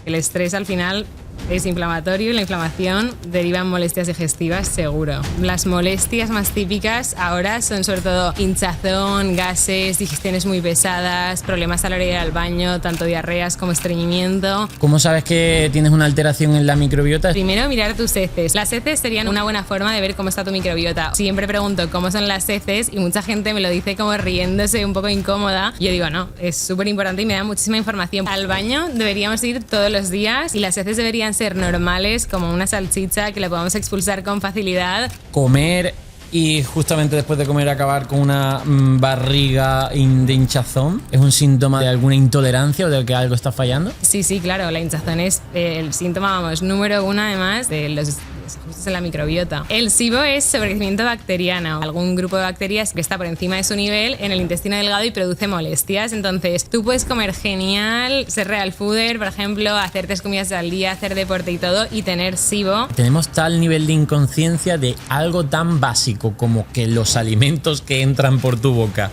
El estrés al final es inflamatorio y la inflamación deriva en molestias digestivas seguro. Las molestias más típicas ahora son sobre todo hinchazón, gases, digestiones muy pesadas, problemas a la hora de ir al baño, tanto diarreas como estreñimiento. ¿Cómo sabes que tienes una alteración en la microbiota? Primero, mirar tus heces. Las heces serían una buena forma de ver cómo está tu microbiota. Siempre pregunto cómo son las heces y mucha gente me lo dice como riéndose, un poco incómoda. Yo digo, no, es súper importante y me da muchísima información. Al baño deberíamos ir todos los días y las heces deberían ser normales, como una salchicha que la podamos expulsar con facilidad. Comer y justamente después de comer acabar con una barriga de hinchazón, ¿es un síntoma de alguna intolerancia o de que algo está fallando? Sí, claro, la hinchazón es el síntoma, número uno además de los ajustes en la microbiota. El SIBO es sobrecrecimiento bacteriano, algún grupo de bacterias que está por encima de su nivel en el intestino delgado y produce molestias. Entonces, tú puedes comer genial, ser real fooder, por ejemplo, hacer 3 comidas al día, hacer deporte y todo, y tener SIBO. Tenemos tal nivel de inconsciencia de algo tan básico como que los alimentos que entran por tu boca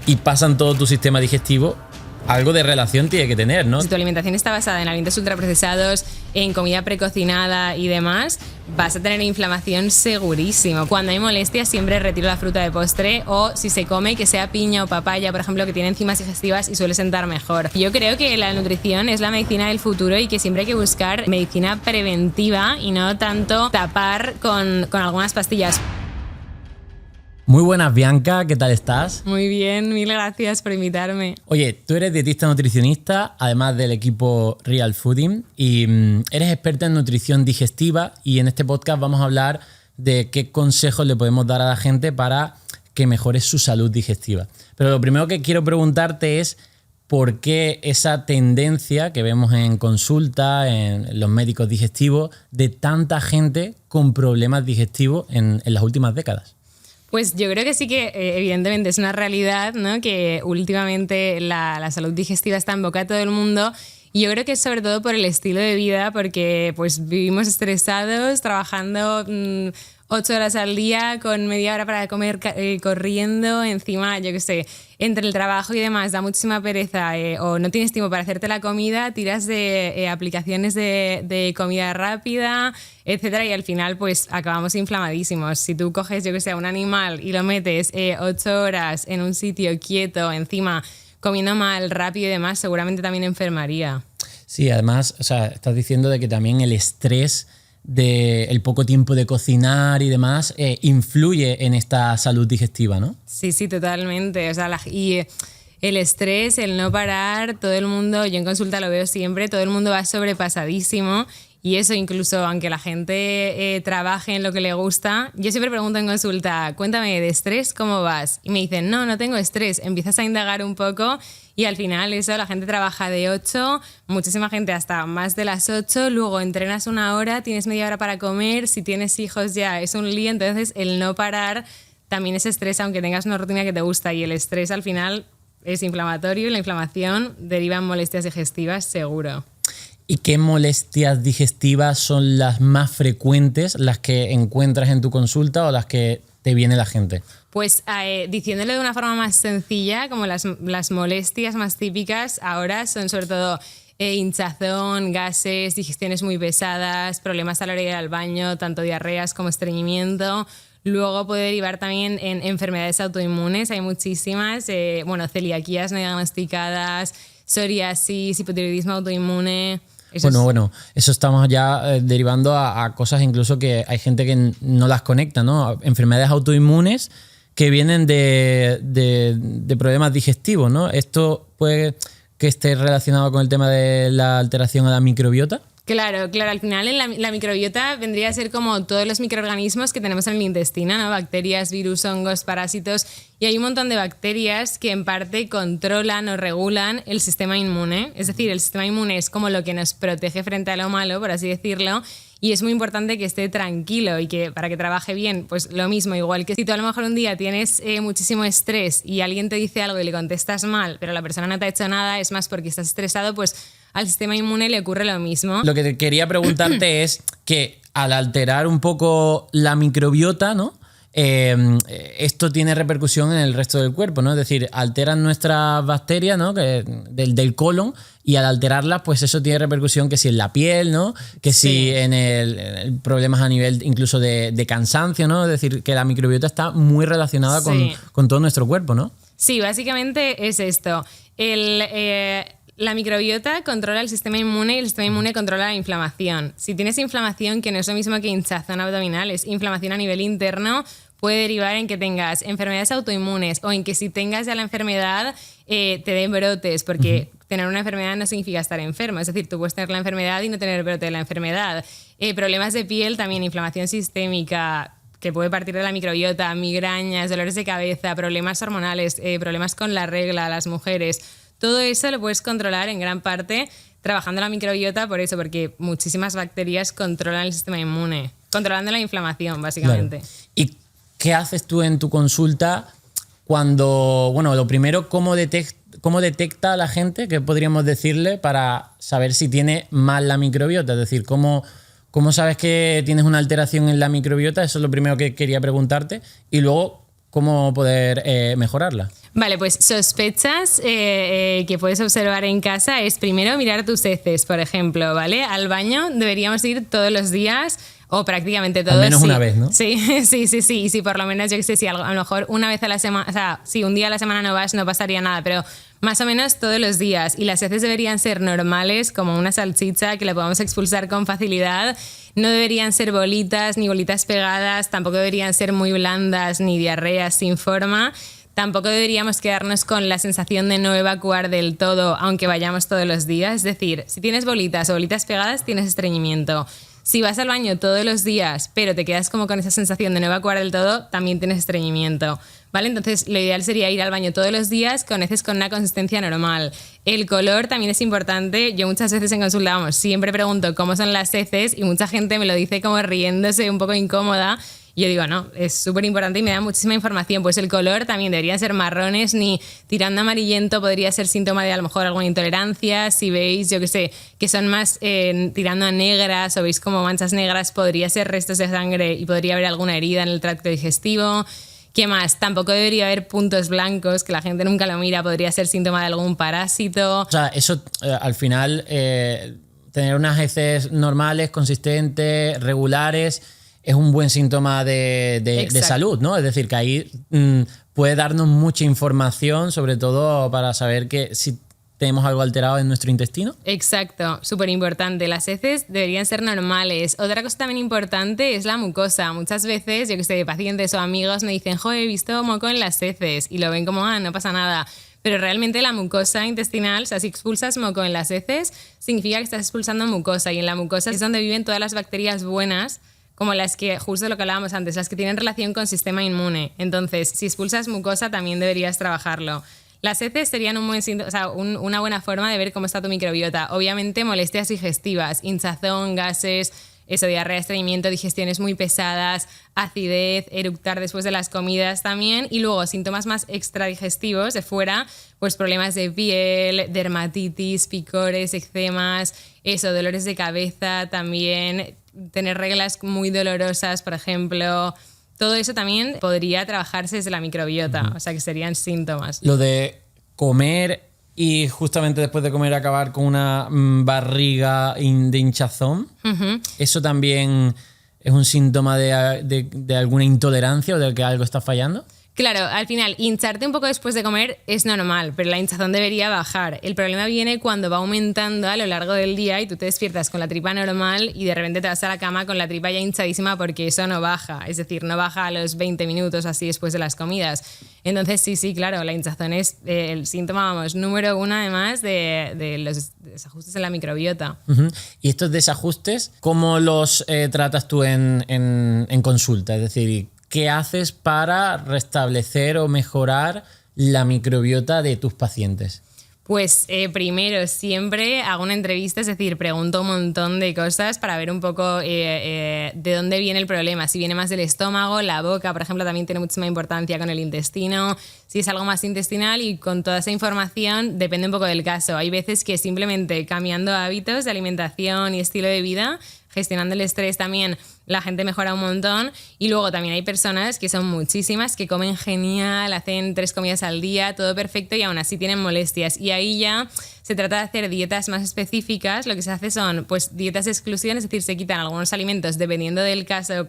y pasan todo tu sistema digestivo, algo de relación tiene que tener, ¿no? Si tu alimentación está basada en alimentos ultraprocesados, en comida precocinada y demás, vas a tener inflamación segurísimo. Cuando hay molestias siempre retiro la fruta de postre, o si se come que sea piña o papaya, por ejemplo, que tiene enzimas digestivas y suele sentar mejor. Yo creo que la nutrición es la medicina del futuro y que siempre hay que buscar medicina preventiva y no tanto tapar con algunas pastillas. Muy buenas, Bianca, ¿qué tal estás? Muy bien, mil gracias por invitarme. Oye, tú eres dietista nutricionista, además del equipo Real Fooding, y eres experta en nutrición digestiva, y en este podcast vamos a hablar de qué consejos le podemos dar a la gente para que mejore su salud digestiva. Pero lo primero que quiero preguntarte es por qué esa tendencia que vemos en consulta, en los médicos digestivos, de tanta gente con problemas digestivos en las últimas décadas. Pues yo creo que sí que evidentemente es una realidad, ¿no? Que últimamente la salud digestiva está en boca de todo el mundo, y yo creo que es sobre todo por el estilo de vida, porque pues vivimos estresados, trabajando 8 horas al día, con media hora para comer corriendo, encima, yo qué sé, entre el trabajo y demás da muchísima pereza, o no tienes tiempo para hacerte la comida, tiras de aplicaciones de comida rápida, etcétera, y al final pues acabamos inflamadísimos. Si tú coges, yo que sé, un animal y lo metes 8 horas en un sitio quieto, encima comiendo mal, rápido y demás, seguramente también enfermaría. Sí, además, o sea, estás diciendo de que también el estrés del poco tiempo de cocinar y demás influye en esta salud digestiva, ¿no? Sí, totalmente. O sea, y el estrés, el no parar, todo el mundo, yo en consulta lo veo siempre, todo el mundo va sobrepasadísimo. Y eso, incluso aunque la gente trabaje en lo que le gusta, yo siempre pregunto en consulta, cuéntame, ¿de estrés cómo vas? Y me dicen, no tengo estrés. Empiezas a indagar un poco y al final eso, la gente trabaja de 8, muchísima gente hasta más de las 8, luego entrenas 1 hora, tienes media hora para comer, si tienes hijos ya es un lío. Entonces el no parar también es estrés, aunque tengas una rutina que te gusta, y el estrés al final es inflamatorio y la inflamación deriva en molestias digestivas seguro. ¿Y qué molestias digestivas son las más frecuentes, las que encuentras en tu consulta o las que te viene la gente? Pues diciéndolo de una forma más sencilla, como las molestias más típicas ahora son sobre todo hinchazón, gases, digestiones muy pesadas, problemas a la hora de ir al baño, tanto diarreas como estreñimiento. Luego puede derivar también en enfermedades autoinmunes, hay muchísimas, celiaquías no diagnosticadas, psoriasis, hipotiroidismo autoinmune. Bueno, eso estamos ya derivando a cosas incluso que hay gente que no las conecta, ¿no? Enfermedades autoinmunes que vienen de problemas digestivos, ¿no? ¿Esto puede que esté relacionado con el tema de la alteración a la microbiota? Claro, al final la microbiota vendría a ser como todos los microorganismos que tenemos en el intestino, ¿no? Bacterias, virus, hongos, parásitos, y hay un montón de bacterias que en parte controlan o regulan el sistema inmune. Es decir, el sistema inmune es como lo que nos protege frente a lo malo, por así decirlo, y es muy importante que esté tranquilo y que para que trabaje bien, pues lo mismo, igual que si tú a lo mejor un día tienes muchísimo estrés y alguien te dice algo y le contestas mal, pero la persona no te ha hecho nada, es más porque estás estresado, pues al sistema inmune le ocurre lo mismo. Lo que te quería preguntarte es que al alterar un poco la microbiota, ¿no? esto tiene repercusión en el resto del cuerpo, ¿no? Es decir, alteran nuestras bacterias, ¿no? Del colon, y al alterarlas, pues eso tiene repercusión que si en la piel, ¿no? Que si en el problemas a nivel incluso de cansancio, ¿no? Es decir, que la microbiota está muy relacionada con todo nuestro cuerpo, ¿no? Sí, básicamente es esto. La microbiota controla el sistema inmune y el sistema inmune controla la inflamación. Si tienes inflamación, que no es lo mismo que hinchazón abdominal, es inflamación a nivel interno, puede derivar en que tengas enfermedades autoinmunes o en que si tengas ya la enfermedad te den brotes, porque tener una enfermedad no significa estar enfermo. Es decir, tú puedes tener la enfermedad y no tener brote de la enfermedad. Problemas de piel también, inflamación sistémica, que puede partir de la microbiota, migrañas, dolores de cabeza, problemas hormonales, problemas con la regla, las mujeres. Todo eso lo puedes controlar en gran parte trabajando la microbiota, por eso, porque muchísimas bacterias controlan el sistema inmune, controlando la inflamación, básicamente. Claro. ¿Y qué haces tú en tu consulta cuando, bueno, lo primero, cómo detecta a la gente, qué podríamos decirle para saber si tiene mal la microbiota? Es decir, ¿cómo sabes que tienes una alteración en la microbiota? Eso es lo primero que quería preguntarte. Y luego, ¿cómo poder mejorarla? Vale, pues sospechas que puedes observar en casa es primero mirar tus heces, por ejemplo, ¿vale? Al baño deberíamos ir todos los días o prácticamente todos. Al menos una vez, ¿no? Sí. Y si por lo menos, yo que sé, si a lo mejor una vez a la semana, o sea, si un día a la semana no vas, no pasaría nada, pero más o menos todos los días. Y las heces deberían ser normales, como una salchicha que la podamos expulsar con facilidad. No deberían ser bolitas ni bolitas pegadas, tampoco deberían ser muy blandas ni diarreas sin forma. Tampoco deberíamos quedarnos con la sensación de no evacuar del todo, aunque vayamos todos los días. Es decir, si tienes bolitas o bolitas pegadas, tienes estreñimiento. Si vas al baño todos los días, pero te quedas como con esa sensación de no evacuar del todo, también tienes estreñimiento, ¿vale? Entonces, lo ideal sería ir al baño todos los días con heces con una consistencia normal. El color también es importante. Yo muchas veces en consulta, vamos, siempre pregunto cómo son las heces y mucha gente me lo dice como riéndose, un poco incómoda. Yo digo, no, es súper importante y me da muchísima información. Pues el color también deberían ser marrones, ni tirando a amarillento podría ser síntoma de a lo mejor alguna intolerancia. Si veis, yo qué sé, que son más tirando a negras o veis como manchas negras, podría ser restos de sangre y podría haber alguna herida en el tracto digestivo. ¿Qué más? Tampoco debería haber puntos blancos, que la gente nunca lo mira, podría ser síntoma de algún parásito. O sea, eso al final, tener unas heces normales, consistentes, regulares, es un buen síntoma de salud, ¿no? Es decir, que ahí puede darnos mucha información, sobre todo para saber que si tenemos algo alterado en nuestro intestino. Exacto, súper importante. Las heces deberían ser normales. Otra cosa también importante es la mucosa. Muchas veces, yo que sé, pacientes o amigos me dicen, he visto moco en las heces, y lo ven como, no pasa nada. Pero realmente la mucosa intestinal, o sea, si expulsas moco en las heces, significa que estás expulsando mucosa, y en la mucosa es donde viven todas las bacterias buenas, como las que, justo lo que hablábamos antes, las que tienen relación con sistema inmune. Entonces, si expulsas mucosa, también deberías trabajarlo. Las heces serían una buena forma de ver cómo está tu microbiota. Obviamente, molestias digestivas, hinchazón, gases, diarrea, estreñimiento, digestiones muy pesadas, acidez, eructar después de las comidas también. Y luego, síntomas más extradigestivos de fuera, pues problemas de piel, dermatitis, picores, eczemas, dolores de cabeza también, tener reglas muy dolorosas, por ejemplo. Todo eso también podría trabajarse desde la microbiota, o sea que serían síntomas. Lo de comer y justamente después de comer acabar con una barriga de hinchazón, ¿eso también es un síntoma de alguna intolerancia o de que algo está fallando? Claro, al final, hincharte un poco después de comer es normal, pero la hinchazón debería bajar. El problema viene cuando va aumentando a lo largo del día y tú te despiertas con la tripa normal y de repente te vas a la cama con la tripa ya hinchadísima, porque eso no baja. Es decir, no baja a los 20 minutos así después de las comidas. Entonces, sí, claro, la hinchazón es el síntoma, número uno, además de los desajustes en la microbiota. Y estos desajustes, ¿cómo los tratas tú en consulta? Es decir, ¿qué haces para restablecer o mejorar la microbiota de tus pacientes? Pues primero siempre hago una entrevista, es decir, pregunto un montón de cosas para ver un poco de dónde viene el problema. Si viene más del estómago, la boca, por ejemplo, también tiene muchísima importancia con el intestino. si es algo más intestinal, y con toda esa información depende un poco del caso. Hay veces que simplemente cambiando hábitos de alimentación y estilo de vida, gestionando el estrés también, la gente mejora un montón. Y luego también hay personas, que son muchísimas, que comen genial, hacen 3 comidas al día, todo perfecto, y aún así tienen molestias. Y ahí ya se trata de hacer dietas más específicas. Lo que se hace son pues dietas de exclusión, es decir, se quitan algunos alimentos dependiendo del caso,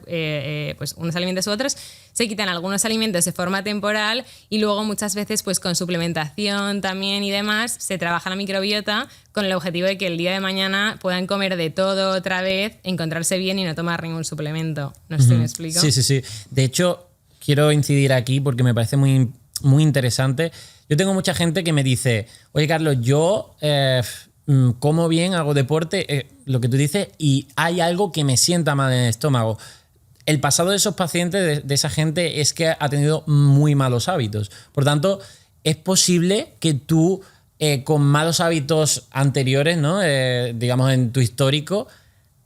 pues unos alimentos u otros, se quitan algunos alimentos de forma temporal, y luego muchas veces pues con suplementación también y demás se trabaja la microbiota con el objetivo de que el día de mañana puedan comer de todo otra vez, encontrarse bien y no tomar ningún suplemento. No sé si me explico. Sí. De hecho, quiero incidir aquí porque me parece muy, muy interesante. Yo tengo mucha gente que me dice, oye Carlos, yo como bien, hago deporte, lo que tú dices, y hay algo que me sienta mal en el estómago. El pasado de esos pacientes, de esa gente, es que ha tenido muy malos hábitos. Por tanto, es posible que tú, con malos hábitos anteriores, ¿no? Digamos en tu histórico,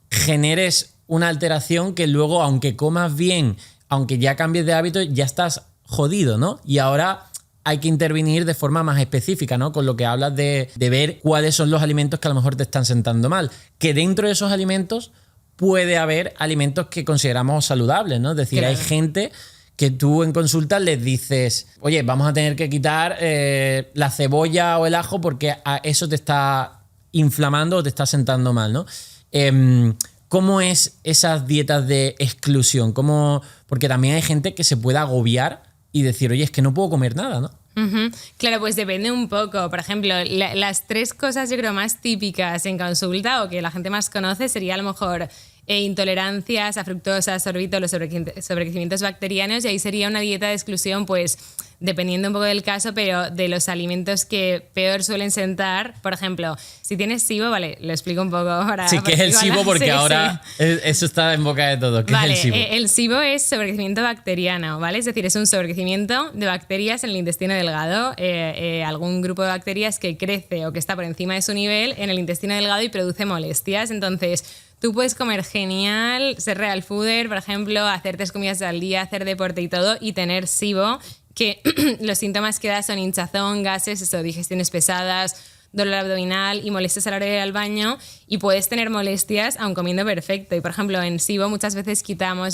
generes una alteración que luego, aunque comas bien, aunque ya cambies de hábito, ya estás jodido, ¿no? Y ahora hay que intervenir de forma más específica, ¿no? Con lo que hablas de ver cuáles son los alimentos que a lo mejor te están sentando mal. Que dentro de esos alimentos puede haber alimentos que consideramos saludables, ¿no? Es decir, claro, hay gente que tú en consulta les dices, oye, vamos a tener que quitar la cebolla o el ajo porque eso te está inflamando o te está sentando mal, ¿no? ¿Cómo es esas dietas de exclusión? Porque también hay gente que se puede agobiar y decir, oye, es que no puedo comer nada, ¿no? Claro, pues depende un poco. Por ejemplo, las 3 cosas yo creo más típicas en consulta o que la gente más conoce sería a lo mejor intolerancias a fructosa, sorbito, los sobrecrecimientos bacterianos, y ahí sería una dieta de exclusión, pues dependiendo un poco del caso, pero de los alimentos que peor suelen sentar. Por ejemplo, si tienes SIBO, vale, lo explico un poco ahora. Sí, ¿qué es el SIBO? Porque sí, ahora sí, eso está en boca de todos. ¿Qué vale, es el SIBO? El SIBO es sobrecrecimiento bacteriano, ¿vale? Es decir, es un sobrecrecimiento de bacterias en el intestino delgado, algún grupo de bacterias que crece o que está por encima de su nivel en el intestino delgado y produce molestias. Entonces, tú puedes comer genial, ser real fooder, por ejemplo, hacer 3 comidas al día, hacer deporte y todo, y tener SIBO, que los síntomas que da son hinchazón, gases, digestiones pesadas, dolor abdominal y molestias a la hora de ir al baño, y puedes tener molestias aun comiendo perfecto. Y por ejemplo, en SIBO muchas veces quitamos,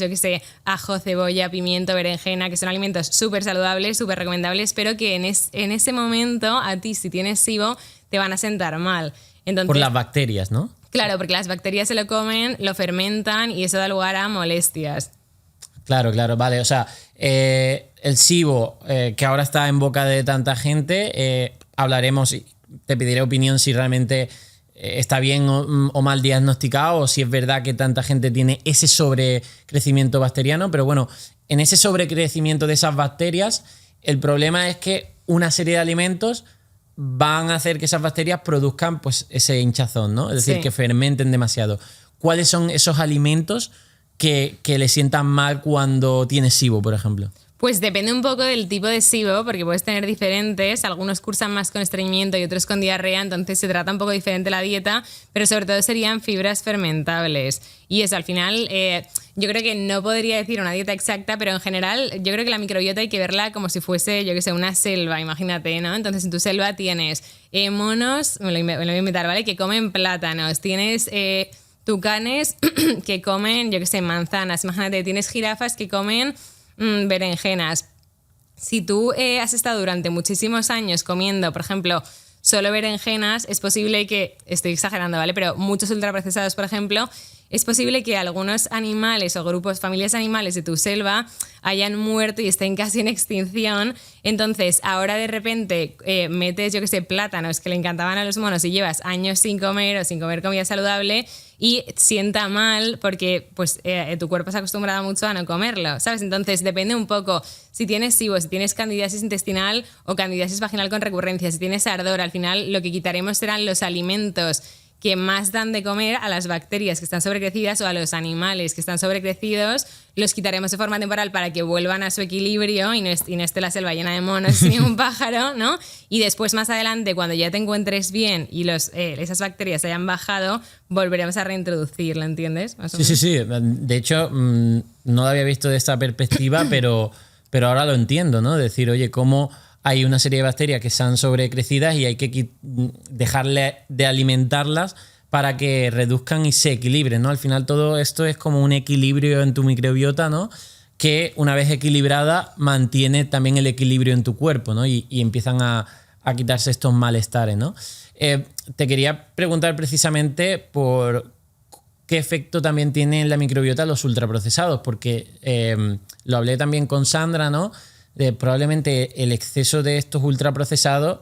ajo, cebolla, pimiento, berenjena, que son alimentos súper saludables, súper recomendables, pero que en ese momento a ti, si tienes SIBO, te van a sentar mal. Entonces, por las bacterias, ¿no? Claro, porque las bacterias se lo comen, lo fermentan y eso da lugar a molestias. Claro, vale. O sea, el SIBO, que ahora está en boca de tanta gente, hablaremos, te pediré opinión si realmente está bien o mal diagnosticado, o si es verdad que tanta gente tiene ese sobrecrecimiento bacteriano. Pero bueno, en ese sobrecrecimiento de esas bacterias, el problema es que una serie de alimentos van a hacer que esas bacterias produzcan pues ese hinchazón, ¿no? Es decir, sí, que fermenten demasiado. ¿Cuáles son esos alimentos que le sientan mal cuando tienes SIBO, por ejemplo? Pues depende un poco del tipo de SIBO, porque puedes tener diferentes. Algunos cursan más con estreñimiento y otros con diarrea, entonces se trata un poco diferente la dieta, pero sobre todo serían fibras fermentables. Y eso, al final, yo creo que no podría decir una dieta exacta, pero en general yo creo que la microbiota hay que verla como si fuese, una selva, imagínate, ¿no? Entonces en tu selva tienes monos, me lo voy a inventar, ¿vale? Que comen plátanos, tienes tucanes que comen, manzanas, imagínate, tienes jirafas que comen berenjenas. Si tú has estado durante muchísimos años comiendo, por ejemplo, solo berenjenas, es posible que, estoy exagerando, ¿vale? Pero muchos ultraprocesados, por ejemplo, es posible que algunos animales o grupos, familias animales de tu selva hayan muerto y estén casi en extinción. Entonces, ahora de repente metes, plátanos que le encantaban a los monos y llevas años sin comer o sin comer comida saludable y sienta mal porque pues, tu cuerpo se ha acostumbrado mucho a no comerlo, ¿sabes? Entonces, depende un poco si tienes SIBO, si tienes candidiasis intestinal o candidiasis vaginal con recurrencia, si tienes ardor. Al final, lo que quitaremos serán los alimentos que más dan de comer a las bacterias que están sobrecrecidas o a los animales que están sobrecrecidos, los quitaremos de forma temporal para que vuelvan a su equilibrio y no esté la selva llena de monos sin un pájaro, ¿no? Y después, más adelante, cuando ya te encuentres bien y esas bacterias hayan bajado, volveremos a reintroducirla, ¿entiendes? Sí. De hecho, no lo había visto de esta perspectiva, pero ahora lo entiendo, ¿no? Decir, oye, cómo hay una serie de bacterias que están sobrecrecidas y hay que dejarle de alimentarlas para que reduzcan y se equilibren, ¿no? Al final todo esto es como un equilibrio en tu microbiota, ¿no? Que una vez equilibrada mantiene también el equilibrio en tu cuerpo, ¿no? Y empiezan a quitarse estos malestares, ¿no? Te quería preguntar precisamente por qué efecto también tiene en la microbiota los ultraprocesados, porque lo hablé también con Sandra, ¿no? Probablemente el exceso de estos ultraprocesados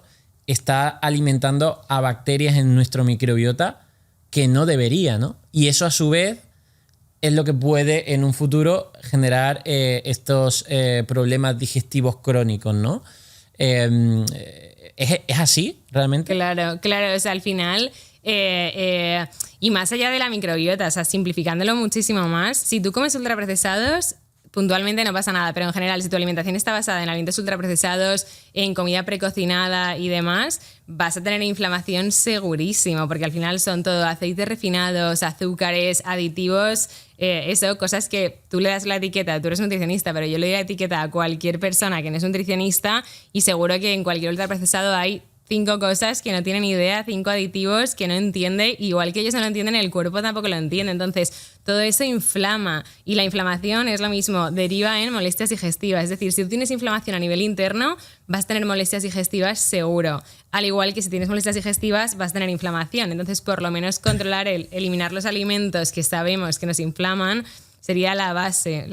está alimentando a bacterias en nuestro microbiota que no debería, ¿no? Y eso a su vez es lo que puede en un futuro generar estos problemas digestivos crónicos, ¿no? ¿Es así realmente? Claro, o sea, al final, y más allá de la microbiota, o sea, simplificándolo muchísimo más, si tú comes ultraprocesados, puntualmente no pasa nada, pero en general, si tu alimentación está basada en alimentos ultraprocesados, en comida precocinada y demás, vas a tener inflamación segurísimo, porque al final son todo aceites refinados, azúcares, aditivos, cosas que tú le das la etiqueta, tú eres nutricionista, pero yo le doy la etiqueta a cualquier persona que no es nutricionista y seguro que en cualquier ultraprocesado hay 5 cosas que no tienen idea, 5 aditivos que no entiende, igual que ellos no lo entienden, el cuerpo tampoco lo entiende. Entonces, todo eso inflama y la inflamación es lo mismo, deriva en molestias digestivas. Es decir, si tú tienes inflamación a nivel interno, vas a tener molestias digestivas seguro. Al igual que si tienes molestias digestivas, vas a tener inflamación. Entonces, por lo menos controlar eliminar los alimentos que sabemos que nos inflaman sería la base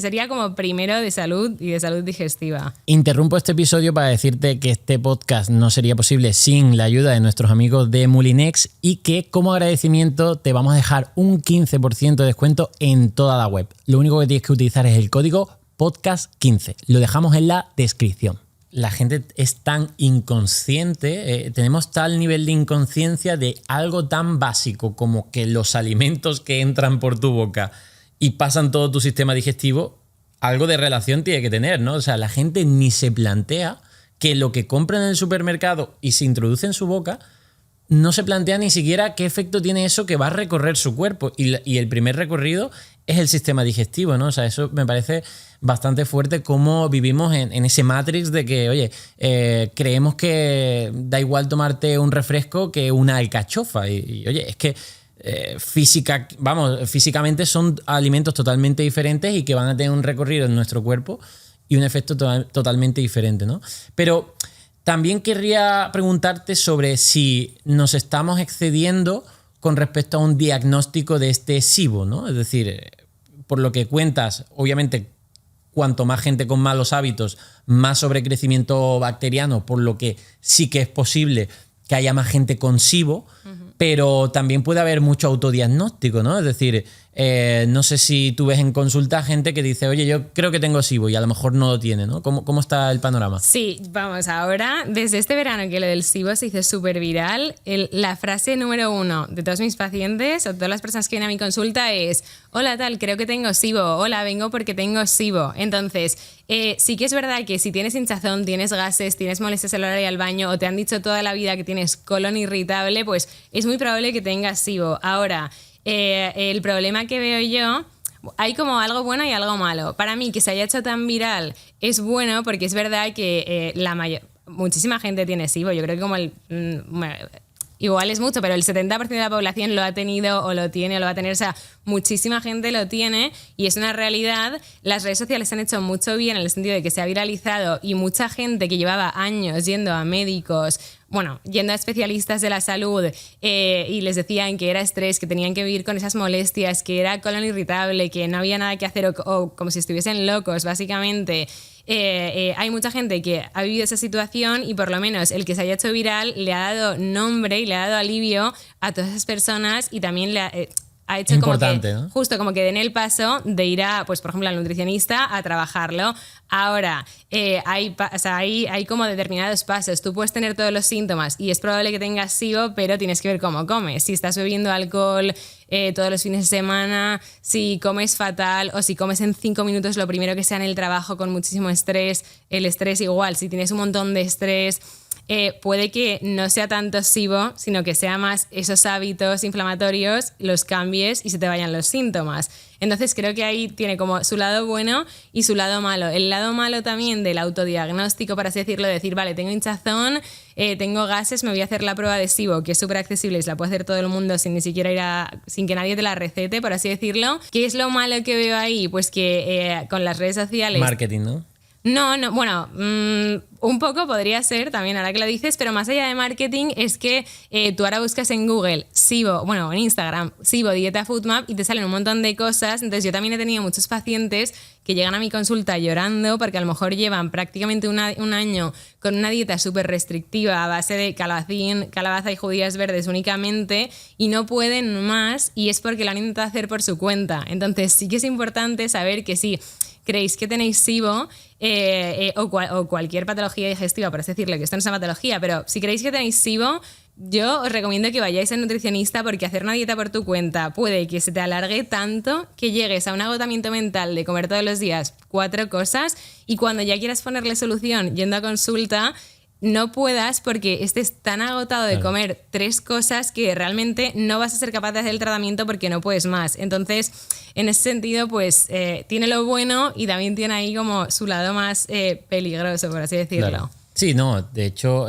sería como primero de salud y de salud digestiva. Interrumpo este episodio para decirte que este podcast no sería posible sin la ayuda de nuestros amigos de Moulinex y que como agradecimiento te vamos a dejar un 15% de descuento en toda la web. Lo único que tienes que utilizar es el código podcast15. Lo dejamos en la descripción. La gente es tan inconsciente, tenemos tal nivel de inconsciencia de algo tan básico como que los alimentos que entran por tu boca y pasan todo tu sistema digestivo, algo de relación tiene que tener, ¿no? O sea, la gente ni se plantea que lo que compra en el supermercado y se introduce en su boca, no se plantea ni siquiera qué efecto tiene eso que va a recorrer su cuerpo. Y el primer recorrido es el sistema digestivo, ¿no? O sea, eso me parece bastante fuerte cómo vivimos en ese matrix de que, oye, creemos que da igual tomarte un refresco que una alcachofa. Y oye, es que físicamente son alimentos totalmente diferentes y que van a tener un recorrido en nuestro cuerpo y un efecto totalmente diferente, ¿no? Pero también querría preguntarte sobre si nos estamos excediendo con respecto a un diagnóstico de este SIBO, ¿no? Es decir, por lo que cuentas, obviamente, cuanto más gente con malos hábitos, más sobrecrecimiento bacteriano, por lo que sí que es posible que haya más gente con SIBO, pero también puede haber mucho autodiagnóstico, ¿no? Es decir, no sé si tú ves en consulta gente que dice, oye, yo creo que tengo SIBO y a lo mejor no lo tiene, ¿no? ¿Cómo está el panorama? Sí, vamos, ahora, desde este verano que lo del SIBO se hizo súper viral, la frase número 1 de todos mis pacientes o todas las personas que vienen a mi consulta es: hola tal, creo que tengo SIBO, hola, vengo porque tengo SIBO. Entonces, sí que es verdad que si tienes hinchazón, tienes gases, tienes molestias a la hora de ir al baño o te han dicho toda la vida que tienes colon irritable, pues es muy probable que tengas SIBO. Ahora, el problema que veo yo, hay como algo bueno y algo malo. Para mí, que se haya hecho tan viral es bueno porque es verdad que muchísima gente tiene SIBO. Yo creo que como igual es mucho, pero el 70% de la población lo ha tenido o lo tiene o lo va a tener. O sea, muchísima gente lo tiene y es una realidad. Las redes sociales han hecho mucho bien en el sentido de que se ha viralizado y mucha gente que llevaba años yendo a médicos, yendo a especialistas de la salud y les decían que era estrés, que tenían que vivir con esas molestias, que era colon irritable, que no había nada que hacer o como si estuviesen locos, básicamente. Hay mucha gente que ha vivido esa situación y por lo menos el que se haya hecho viral le ha dado nombre y le ha dado alivio a todas esas personas y también le ha hecho importante, como que, ¿no? justo como que den el paso de ir a, pues por ejemplo, al nutricionista a trabajarlo. Ahora, hay como determinados pasos. Tú puedes tener todos los síntomas y es probable que tengas SIBO, pero tienes que ver cómo comes. Si estás bebiendo alcohol todos los fines de semana, si comes fatal o si comes en 5 minutos lo primero que sea en el trabajo con muchísimo estrés, el estrés igual, si tienes un montón de estrés. puede que no sea tanto SIBO, sino que sea más esos hábitos inflamatorios, los cambies y se te vayan los síntomas. Entonces creo que ahí tiene como su lado bueno y su lado malo. El lado malo también del autodiagnóstico, por así decirlo, de decir, vale, tengo hinchazón, tengo gases, me voy a hacer la prueba de SIBO, que es súper accesible y se la puede hacer todo el mundo sin ni siquiera sin que nadie te la recete, por así decirlo. ¿Qué es lo malo que veo ahí? Pues que con las redes sociales... Marketing, ¿no? No, bueno, un poco podría ser también ahora que lo dices, pero más allá de marketing es que tú ahora buscas en Google SIBO, bueno, en Instagram, SIBO Dieta Foodmap y te salen un montón de cosas. Entonces yo también he tenido muchos pacientes que llegan a mi consulta llorando porque a lo mejor llevan prácticamente un año con una dieta súper restrictiva a base de calabacín, calabaza y judías verdes únicamente y no pueden más y es porque lo han intentado hacer por su cuenta. Entonces sí que es importante saber que sí, creéis que tenéis SIBO o cualquier patología digestiva, por así decirlo, que esto no es una patología, pero si creéis que tenéis SIBO, yo os recomiendo que vayáis al nutricionista porque hacer una dieta por tu cuenta puede que se te alargue tanto que llegues a un agotamiento mental de comer todos los días 4 cosas y cuando ya quieras ponerle solución yendo a consulta no puedas porque estés tan agotado de comer 3 cosas que realmente no vas a ser capaz de hacer el tratamiento porque no puedes más. Entonces, en ese sentido, pues tiene lo bueno y también tiene ahí como su lado más peligroso, por así decirlo. Claro. Sí, no, de hecho,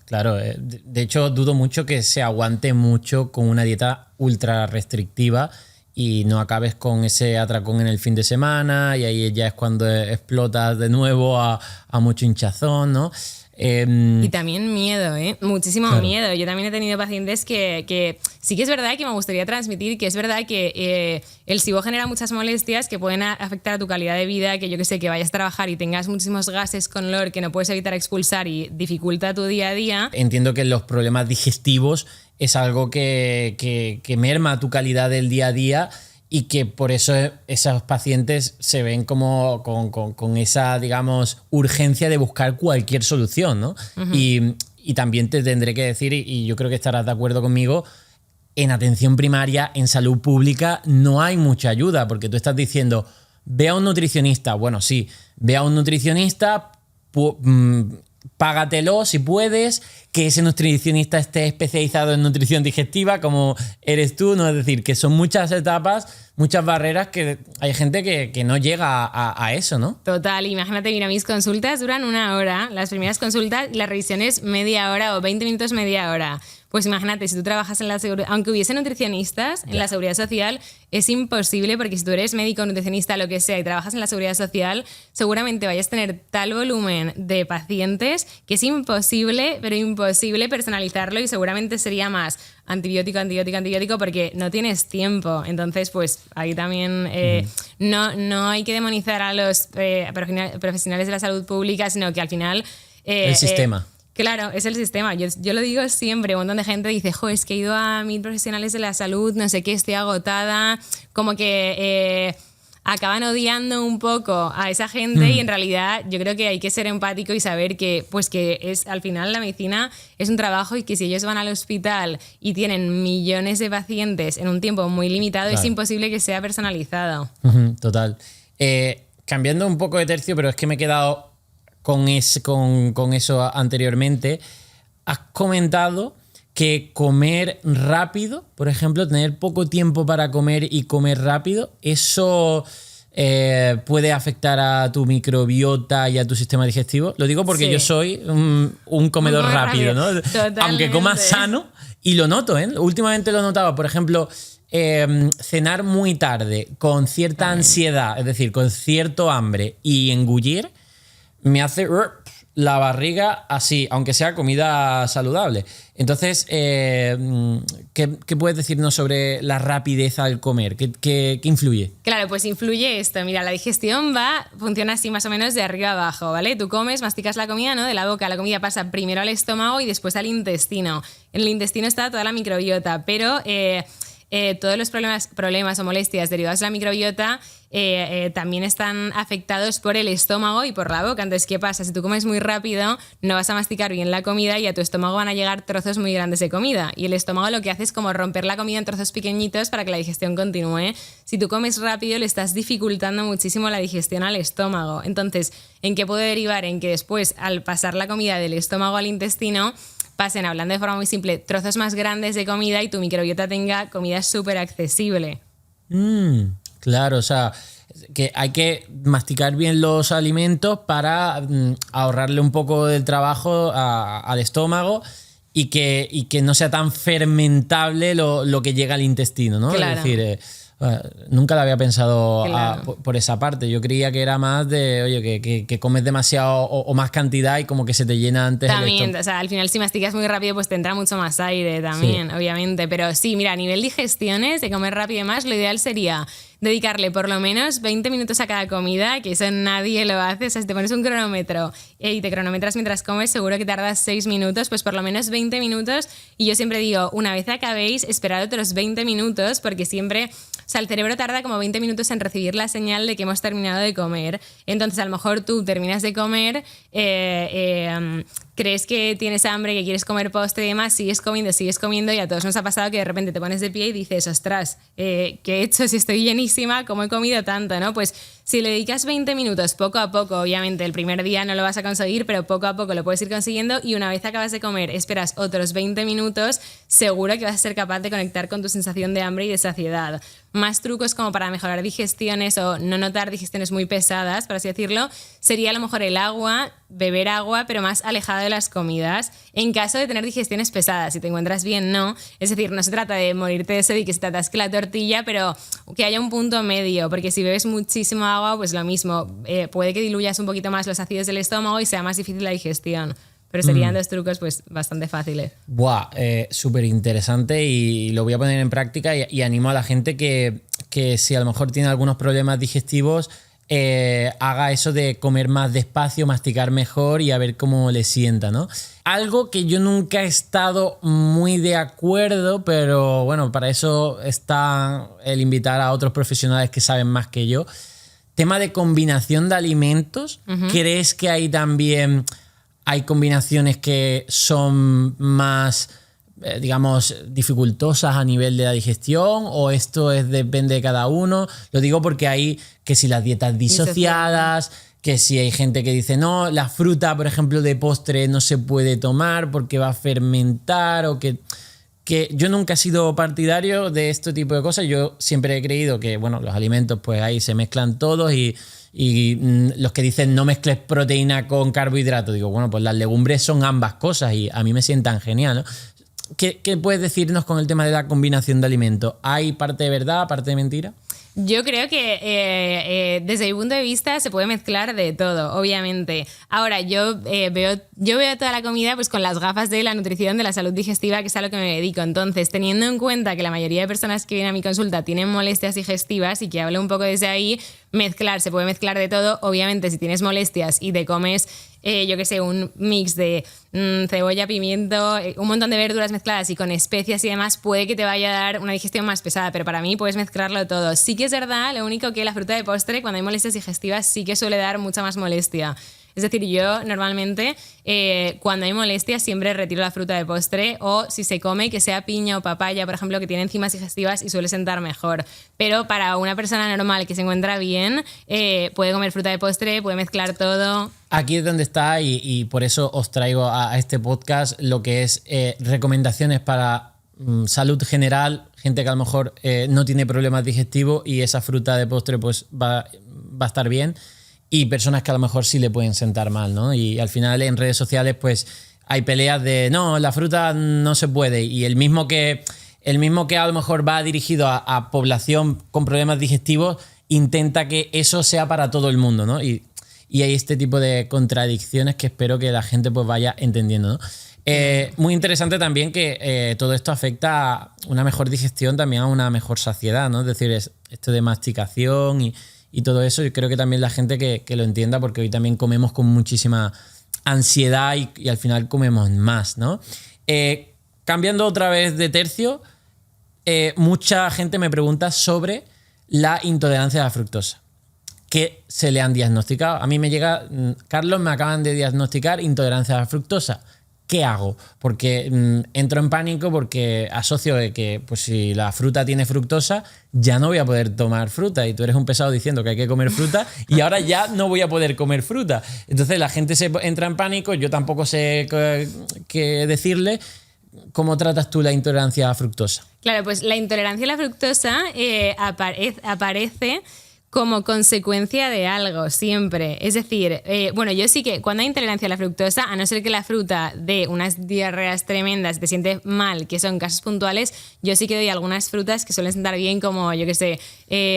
claro, de hecho dudo mucho que se aguante mucho con una dieta ultra restrictiva y no acabes con ese atracón en el fin de semana y ahí ya es cuando explotas de nuevo a mucho hinchazón, ¿no? Y también miedo, muchísimo claro. miedo. Yo también he tenido pacientes que sí que es verdad que me gustaría transmitir que es verdad que el SIBO genera muchas molestias que pueden afectar a tu calidad de vida, que yo que sé, que vayas a trabajar y tengas muchísimos gases con olor que no puedes evitar expulsar y dificulta tu día a día. Entiendo que los problemas digestivos es algo que merma tu calidad del día a día y que por eso esos pacientes se ven como con esa, digamos, urgencia de buscar cualquier solución, ¿no? Uh-huh. Y también te tendré que decir, y yo creo que estarás de acuerdo conmigo, en atención primaria, en salud pública, no hay mucha ayuda, porque tú estás diciendo, ve a un nutricionista. Bueno, sí, ve a un nutricionista, págatelo si puedes, que ese nutricionista esté especializado en nutrición digestiva como eres tú, ¿no? Es decir, que son muchas etapas, muchas barreras que hay gente que no llega a eso, ¿no? Total, imagínate, mira, mis consultas duran 1 hora, las primeras consultas y las revisiones media hora o 20 minutos media hora. Pues imagínate, si tú trabajas en la seguridad, aunque hubiese nutricionistas en la seguridad social, es imposible porque si tú eres médico, nutricionista, lo que sea, y trabajas en la seguridad social, seguramente vayas a tener tal volumen de pacientes que es imposible, pero imposible personalizarlo y seguramente sería más antibiótico porque no tienes tiempo. Entonces, pues ahí también no hay que demonizar a los profesionales de la salud pública, sino que al final... el sistema. Claro, es el sistema. Yo lo digo siempre, un montón de gente dice, jo, es que he ido a 1000 profesionales de la salud, no sé qué, estoy agotada, como que acaban odiando un poco a esa gente y en realidad yo creo que hay que ser empático y saber que, pues que es, al final la medicina es un trabajo y que si ellos van al hospital y tienen millones de pacientes en un tiempo muy limitado, claro, es imposible que sea personalizado. Total. Cambiando un poco de tercio, pero es que me he quedado con eso anteriormente, has comentado que comer rápido, por ejemplo, tener poco tiempo para comer y comer rápido, eso puede afectar a tu microbiota y a tu sistema digestivo. Lo digo porque sí, yo soy un comedor rápido, ¿no? Totalmente. Aunque coma sano, y lo noto, ¿eh? Últimamente lo notaba, por ejemplo, cenar muy tarde, con cierta ansiedad, es decir, con cierto hambre y engullir, me hace la barriga así, aunque sea comida saludable. Entonces, ¿qué puedes decirnos sobre la rapidez al comer? ¿Qué influye? Claro, pues influye esto. Mira, la digestión funciona así más o menos de arriba a abajo, ¿vale? Tú comes, masticas la comida, ¿no? De la boca, la comida pasa primero al estómago y después al intestino. En el intestino está toda la microbiota, pero... todos los problemas o molestias derivados de la microbiota también están afectados por el estómago y por la boca. Entonces, ¿qué pasa? Si tú comes muy rápido, no vas a masticar bien la comida y a tu estómago van a llegar trozos muy grandes de comida. Y el estómago lo que hace es como romper la comida en trozos pequeñitos para que la digestión continúe. Si tú comes rápido, le estás dificultando muchísimo la digestión al estómago. Entonces, ¿en qué puede derivar? En que después, al pasar la comida del estómago al intestino, pasen, hablando de forma muy simple, trozos más grandes de comida y tu microbiota tenga comida súper accesible. Claro, o sea, que hay que masticar bien los alimentos para ahorrarle un poco del trabajo al estómago y que no sea tan fermentable lo que llega al intestino, ¿no? Claro. Es decir, nunca lo había pensado Claro. por esa parte. Yo creía que era más de, oye, que comes demasiado o más cantidad y como que se te llena antes el También, estómago. o sea, al final si masticas muy rápido pues te entra mucho más aire también, Sí. obviamente. Pero sí, mira, a nivel digestiones, de comer rápido y demás, lo ideal sería dedicarle por lo menos 20 minutos a cada comida, que eso nadie lo hace. O sea, si te pones un cronómetro y te cronometras mientras comes, seguro que tardas 6 minutos, pues por lo menos 20 minutos. Y yo siempre digo, una vez acabéis, esperad otros 20 minutos, porque siempre... O sea, el cerebro tarda como 20 minutos en recibir la señal de que hemos terminado de comer. Entonces, a lo mejor tú terminas de comer, crees que tienes hambre, que quieres comer postre y demás, sigues comiendo y a todos nos ha pasado que de repente te pones de pie y dices, ostras, ¿qué he hecho si estoy llenísima? ¿Cómo he comido tanto? ¿No? Pues si le dedicas 20 minutos poco a poco, obviamente el primer día no lo vas a conseguir, pero poco a poco lo puedes ir consiguiendo y una vez acabas de comer, esperas otros 20 minutos, seguro que vas a ser capaz de conectar con tu sensación de hambre y de saciedad. Más trucos como para mejorar digestiones o no notar digestiones muy pesadas, por así decirlo, sería a lo mejor el agua, beber agua, pero más alejado de las comidas, en caso de tener digestiones pesadas. Si te encuentras bien, no. Es decir, no se trata de morirte de sed y que se te atasque la tortilla, pero que haya un punto medio, porque si bebes muchísimo agua, pues lo mismo, puede que diluyas un poquito más los ácidos del estómago y sea más difícil la digestión. Pero serían dos trucos pues bastante fáciles. Buah, súper interesante y lo voy a poner en práctica y animo a la gente que si a lo mejor tiene algunos problemas digestivos, haga eso de comer más despacio, masticar mejor y a ver cómo le sienta, ¿no? Algo que yo nunca he estado muy de acuerdo, pero bueno, para eso está el invitar a otros profesionales que saben más que yo. Tema de combinación de alimentos, ¿crees que hay también... Hay combinaciones que son más, digamos, dificultosas a nivel de la digestión o esto depende de cada uno? Lo digo porque hay que si las dietas disociadas, que si hay gente que dice no, la fruta, por ejemplo, de postre no se puede tomar porque va a fermentar o que yo nunca he sido partidario de este tipo de cosas. Yo siempre he creído que, bueno, los alimentos pues ahí se mezclan todos y los que dicen no mezcles proteína con carbohidrato, digo, bueno, pues las legumbres son ambas cosas y a mí me sientan genial, ¿no? ¿Qué puedes decirnos con el tema de la combinación de alimentos? ¿Hay parte de verdad, parte de mentira? Yo creo que desde mi punto de vista se puede mezclar de todo, obviamente. Ahora, yo veo toda la comida pues con las gafas de la nutrición, de la salud digestiva, que es a lo que me dedico. Entonces, teniendo en cuenta que la mayoría de personas que vienen a mi consulta tienen molestias digestivas y que hablo un poco desde ahí, se puede mezclar de todo. Obviamente, si tienes molestias y te comes, yo qué sé, un mix de cebolla, pimiento, un montón de verduras mezcladas y con especias y demás, puede que te vaya a dar una digestión más pesada, pero para mí puedes mezclarlo todo. Sí que es verdad, lo único que la fruta de postre, cuando hay molestias digestivas, sí que suele dar mucha más molestia. Es decir, yo normalmente cuando hay molestias siempre retiro la fruta de postre o si se come que sea piña o papaya, por ejemplo, que tiene enzimas digestivas y suele sentar mejor. Pero para una persona normal que se encuentra bien, puede comer fruta de postre, puede mezclar todo. Aquí es donde está y por eso os traigo a este podcast lo que es recomendaciones para salud general, gente que a lo mejor no tiene problemas digestivos y esa fruta de postre pues va a estar bien. Y personas que a lo mejor sí le pueden sentar mal, ¿no? Y al final en redes sociales pues hay peleas de no, la fruta no se puede. Y el mismo que a lo mejor va dirigido a población con problemas digestivos intenta que eso sea para todo el mundo, ¿no? Y hay este tipo de contradicciones que espero que la gente pues vaya entendiendo, ¿no? Muy interesante también que todo esto afecta a una mejor digestión, también a una mejor saciedad, ¿no? Es decir, esto de masticación y todo eso, yo creo que también la gente que lo entienda, porque hoy también comemos con muchísima ansiedad y al final comemos más, ¿no? Cambiando otra vez de tercio, mucha gente me pregunta sobre la intolerancia a la fructosa. ¿Qué se le han diagnosticado? A mí me llega, Carlos, me acaban de diagnosticar intolerancia a la fructosa. ¿Qué hago? Porque entro en pánico porque asocio de que pues, si la fruta tiene fructosa, ya no voy a poder tomar fruta. Y tú eres un pesado diciendo que hay que comer fruta y ahora ya no voy a poder comer fruta. Entonces la gente se entra en pánico, yo tampoco sé qué decirle. ¿Cómo tratas tú la intolerancia a la fructosa? Claro, pues la intolerancia a la fructosa aparece como consecuencia de algo, siempre. Es decir, bueno, yo sí que cuando hay intolerancia a la fructosa, a no ser que la fruta dé unas diarreas tremendas, te sientes mal, que son casos puntuales, yo sí que doy algunas frutas que suelen sentar bien, como, yo qué sé,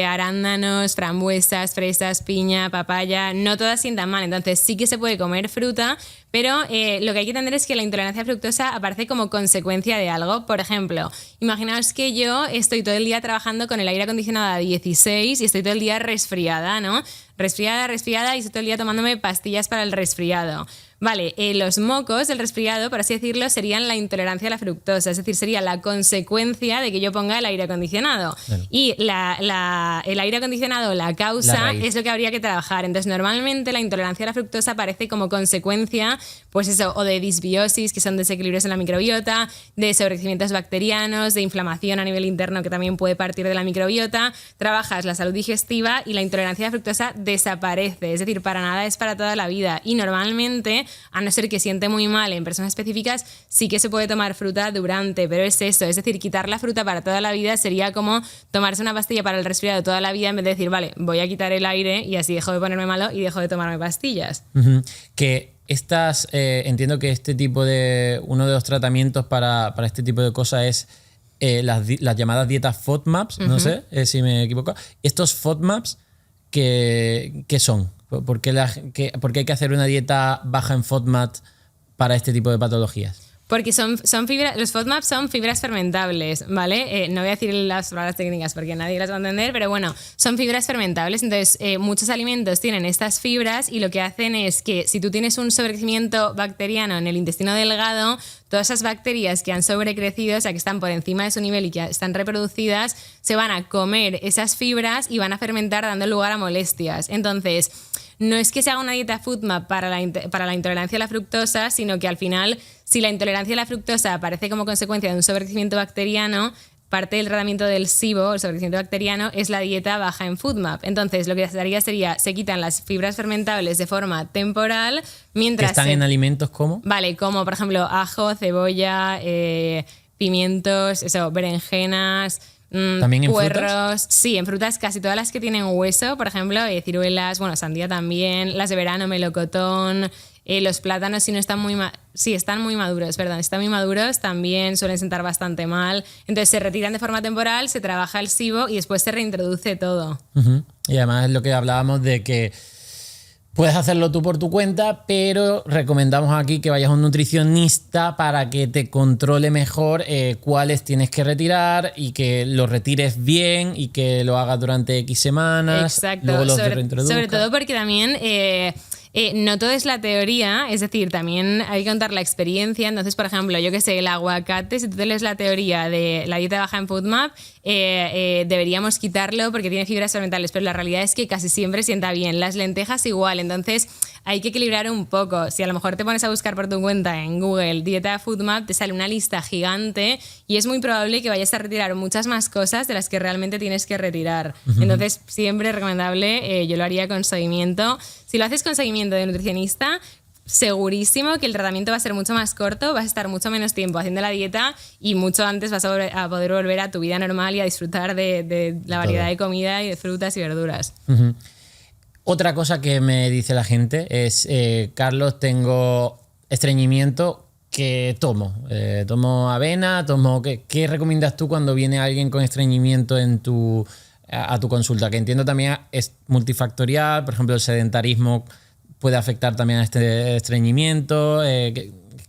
arándanos, frambuesas, fresas, piña, papaya, no todas sientan mal, entonces sí que se puede comer fruta, pero lo que hay que entender es que la intolerancia a fructosa aparece como consecuencia de algo. Por ejemplo, imaginaos que yo estoy todo el día trabajando con el aire acondicionado a 16 y estoy todo el día resfriada, ¿no? Resfriada y estoy todo el día tomándome pastillas para el resfriado. Vale, los mocos del resfriado, por así decirlo, serían la intolerancia a la fructosa, es decir, sería la consecuencia de que yo ponga el aire acondicionado. Claro. Y el aire acondicionado, la causa, es lo que habría que trabajar. Entonces, normalmente la intolerancia a la fructosa aparece como consecuencia, pues eso, o de disbiosis, que son desequilibrios en la microbiota, de sobrecrecimientos bacterianos, de inflamación a nivel interno, que también puede partir de la microbiota. Trabajas la salud digestiva y la intolerancia a la fructosa desaparece, es decir, para nada es para toda la vida. Y normalmente, a no ser que siente muy mal en personas específicas, sí que se puede tomar fruta durante, pero es eso, es decir, quitar la fruta para toda la vida sería como tomarse una pastilla para el resfriado toda la vida en vez de decir, vale, voy a quitar el aire y así dejo de ponerme malo y dejo de tomarme pastillas. Que entiendo que uno de los tratamientos para este tipo de cosas es las llamadas dietas FODMAPs, no sé si me equivoco. Estos FODMAPs, ¿qué son? ¿Por qué hay que hacer una dieta baja en FODMAP para este tipo de patologías? Porque son fibras, los FODMAP son fibras fermentables, ¿vale? No voy a decir las palabras técnicas porque nadie las va a entender, pero bueno, son fibras fermentables. Entonces, muchos alimentos tienen estas fibras y lo que hacen es que si tú tienes un sobrecrecimiento bacteriano en el intestino delgado, todas esas bacterias que han sobrecrecido, o sea, que están por encima de su nivel y que están reproducidas, se van a comer esas fibras y van a fermentar dando lugar a molestias. Entonces, no es que se haga una dieta FODMAP para la intolerancia a la fructosa, sino que al final, si la intolerancia a la fructosa aparece como consecuencia de un sobrecrecimiento bacteriano, parte del tratamiento del SIBO, el sobrecrecimiento bacteriano, es la dieta baja en FODMAP. Entonces, lo que se haría sería, se quitan las fibras fermentables de forma temporal, mientras... ¿Están en alimentos como? Vale, como por ejemplo ajo, cebolla, pimientos, berenjenas... ¿También en puerros, frutas? Sí, en frutas casi todas las que tienen hueso, por ejemplo, ciruelas, sandía también, las de verano, melocotón, los plátanos si no están están muy maduros, están muy maduros, también suelen sentar bastante mal. Entonces se retiran de forma temporal, se trabaja el SIBO y después se reintroduce todo. Y además es lo que hablábamos de que puedes hacerlo tú por tu cuenta, pero recomendamos aquí que vayas a un nutricionista para que te controle mejor cuáles tienes que retirar y que los retires bien y que lo hagas durante X semanas. Exacto, luego los reintroduzcas. Sobre todo porque también... no todo es la teoría, es decir, también hay que contar la experiencia. Entonces, por ejemplo, yo que sé, el aguacate, si tú te lees la teoría de la dieta baja en FODMAP, deberíamos quitarlo porque tiene fibras fermentables, pero la realidad es que casi siempre sienta bien. Las lentejas igual, entonces hay que equilibrar un poco. Si a lo mejor te pones a buscar por tu cuenta en Google dieta FODMAP, te sale una lista gigante y es muy probable que vayas a retirar muchas más cosas de las que realmente tienes que retirar. Entonces, siempre es recomendable, yo lo haría con seguimiento. Si lo haces con seguimiento de nutricionista, segurísimo que el tratamiento va a ser mucho más corto, vas a estar mucho menos tiempo haciendo la dieta y mucho antes vas a poder volver a tu vida normal y a disfrutar de la variedad de comida y de frutas y verduras. Otra cosa que me dice la gente es, Carlos, tengo estreñimiento, ¿qué tomo? ¿Tomo avena? ¿Qué recomiendas tú cuando viene alguien con estreñimiento a tu consulta? Que entiendo también es multifactorial, por ejemplo, el sedentarismo puede afectar también a este estreñimiento.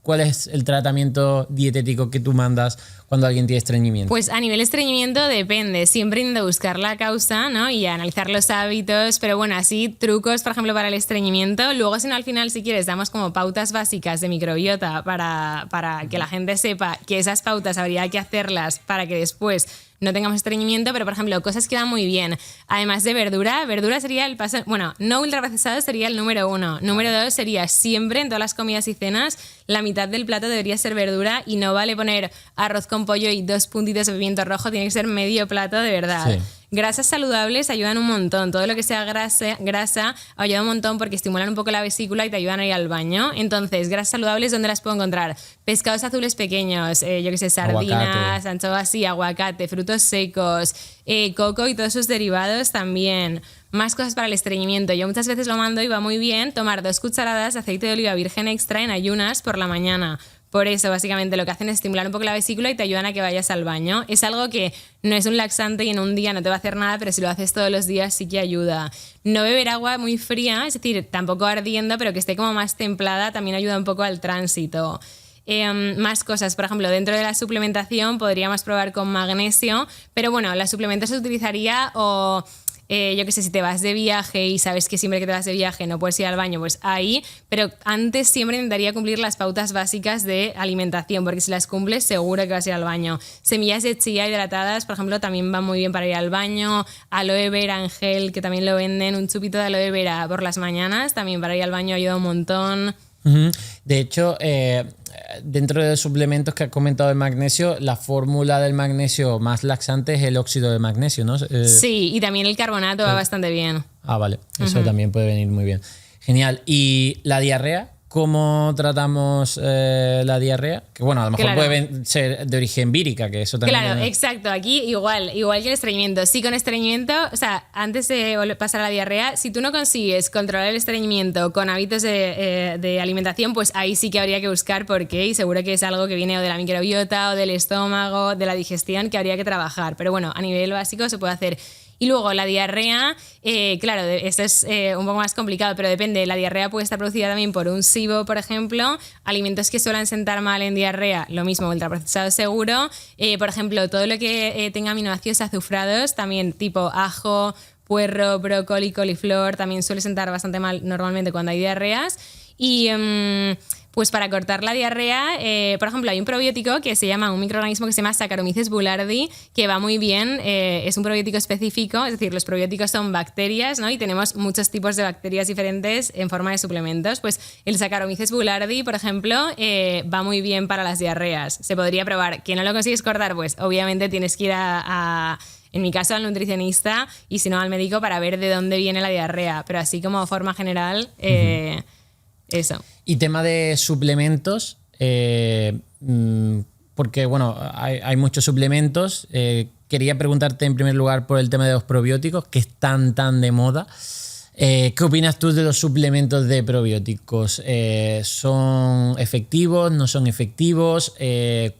¿Cuál es el tratamiento dietético que tú mandas cuando alguien tiene estreñimiento? Pues a nivel estreñimiento depende, siempre intento buscar la causa, ¿no? Y analizar los hábitos, pero bueno, así trucos, por ejemplo, para el estreñimiento. Luego, si no, al final, si quieres, damos como pautas básicas de microbiota para que la gente sepa que esas pautas habría que hacerlas para que después no tengamos estreñimiento, pero por ejemplo, cosas que van muy bien. Además de verdura sería el paso, bueno, no ultraprocesado sería el número 1. Número 2 sería siempre en todas las comidas y cenas, la mitad del plato debería ser verdura y no vale poner arroz con pollo y 2 puntitos de pimiento rojo, tiene que ser medio plato de verdad. Sí. Grasas saludables ayudan un montón. Todo lo que sea grasa ayuda un montón porque estimulan un poco la vesícula y te ayudan a ir al baño. Entonces, grasas saludables, ¿dónde las puedo encontrar? Pescados azules pequeños, yo qué sé, sardinas, anchoas y aguacate, frutos secos, coco y todos sus derivados también. Más cosas para el estreñimiento. Yo muchas veces lo mando y va muy bien tomar 2 cucharadas de aceite de oliva virgen extra en ayunas por la mañana. Por eso, básicamente, lo que hacen es estimular un poco la vesícula y te ayudan a que vayas al baño. Es algo que no es un laxante y en un día no te va a hacer nada, pero si lo haces todos los días sí que ayuda. No beber agua muy fría, es decir, tampoco ardiendo, pero que esté como más templada, también ayuda un poco al tránsito. Más cosas, por ejemplo, dentro de la suplementación podríamos probar con magnesio, pero bueno, la suplementación se utilizaría o... yo qué sé, si te vas de viaje y sabes que siempre que te vas de viaje no puedes ir al baño, pues ahí, pero antes siempre intentaría cumplir las pautas básicas de alimentación, porque si las cumples seguro que vas a ir al baño. Semillas de chía hidratadas, por ejemplo, también van muy bien para ir al baño. Aloe vera en gel, que también lo venden, un chupito de aloe vera por las mañanas, también para ir al baño ayuda un montón. De hecho, dentro de los suplementos que has comentado del magnesio, la fórmula del magnesio más laxante es el óxido de magnesio, ¿no? Sí, y también el carbonato va bastante bien. Ah, vale. Eso también puede venir muy bien. Genial. ¿Y la diarrea? ¿Cómo tratamos la diarrea? Que bueno, a lo mejor puede ser de origen vírica, que eso también... Claro, exacto. Aquí igual que el estreñimiento. Sí, con estreñimiento, o sea, antes de pasar a la diarrea, si tú no consigues controlar el estreñimiento con hábitos de alimentación, pues ahí sí que habría que buscar por qué, y seguro que es algo que viene o de la microbiota o del estómago, de la digestión, que habría que trabajar. Pero bueno, a nivel básico se puede hacer. Y luego la diarrea, claro, esto es un poco más complicado, pero depende. La diarrea puede estar producida también por un SIBO, por ejemplo. Alimentos que suelen sentar mal en diarrea, lo mismo, ultraprocesado seguro. Por ejemplo, todo lo que tenga aminoácidos azufrados, también tipo ajo, puerro, brócoli, coliflor, también suele sentar bastante mal normalmente cuando hay diarreas. Y... pues para cortar la diarrea, por ejemplo, hay un probiótico que se llama, un microorganismo que se llama Saccharomyces boulardii, que va muy bien, es un probiótico específico, es decir, los probióticos son bacterias, ¿no? Y tenemos muchos tipos de bacterias diferentes en forma de suplementos. Pues el Saccharomyces boulardii, por ejemplo, va muy bien para las diarreas. Se podría probar. ¿Que no lo consigues cortar? Pues obviamente tienes que ir en mi caso, al nutricionista y si no al médico para ver de dónde viene la diarrea. Pero así como forma general... Eso. Y tema de suplementos, porque bueno, hay muchos suplementos. Quería preguntarte en primer lugar por el tema de los probióticos, que están tan de moda. ¿Qué opinas tú de los suplementos de probióticos? ¿Son efectivos? ¿No son efectivos?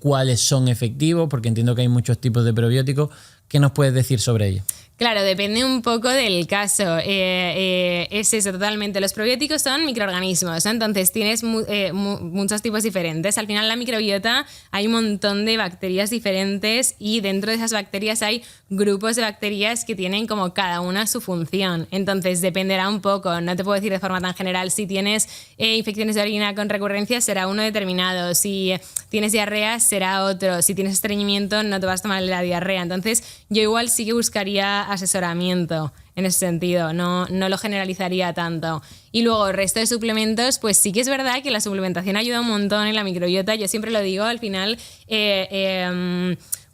¿Cuáles son efectivos? Porque entiendo que hay muchos tipos de probióticos. ¿Qué nos puedes decir sobre ello? Claro, depende un poco del caso. Es eso, totalmente. Los probióticos son microorganismos, ¿no? Entonces tienes muchos tipos diferentes. Al final, la microbiota hay un montón de bacterias diferentes y dentro de esas bacterias hay grupos de bacterias que tienen como cada una su función. Entonces dependerá un poco. No te puedo decir de forma tan general. Si tienes infecciones de orina con recurrencia, será uno determinado. Si tienes diarrea, será otro. Si tienes estreñimiento, no te vas a tomar la diarrea. Entonces yo igual sí que buscaría asesoramiento en ese sentido, no lo generalizaría tanto. Y luego el resto de suplementos, pues sí que es verdad que la suplementación ayuda un montón en la microbiota. Yo siempre lo digo, al final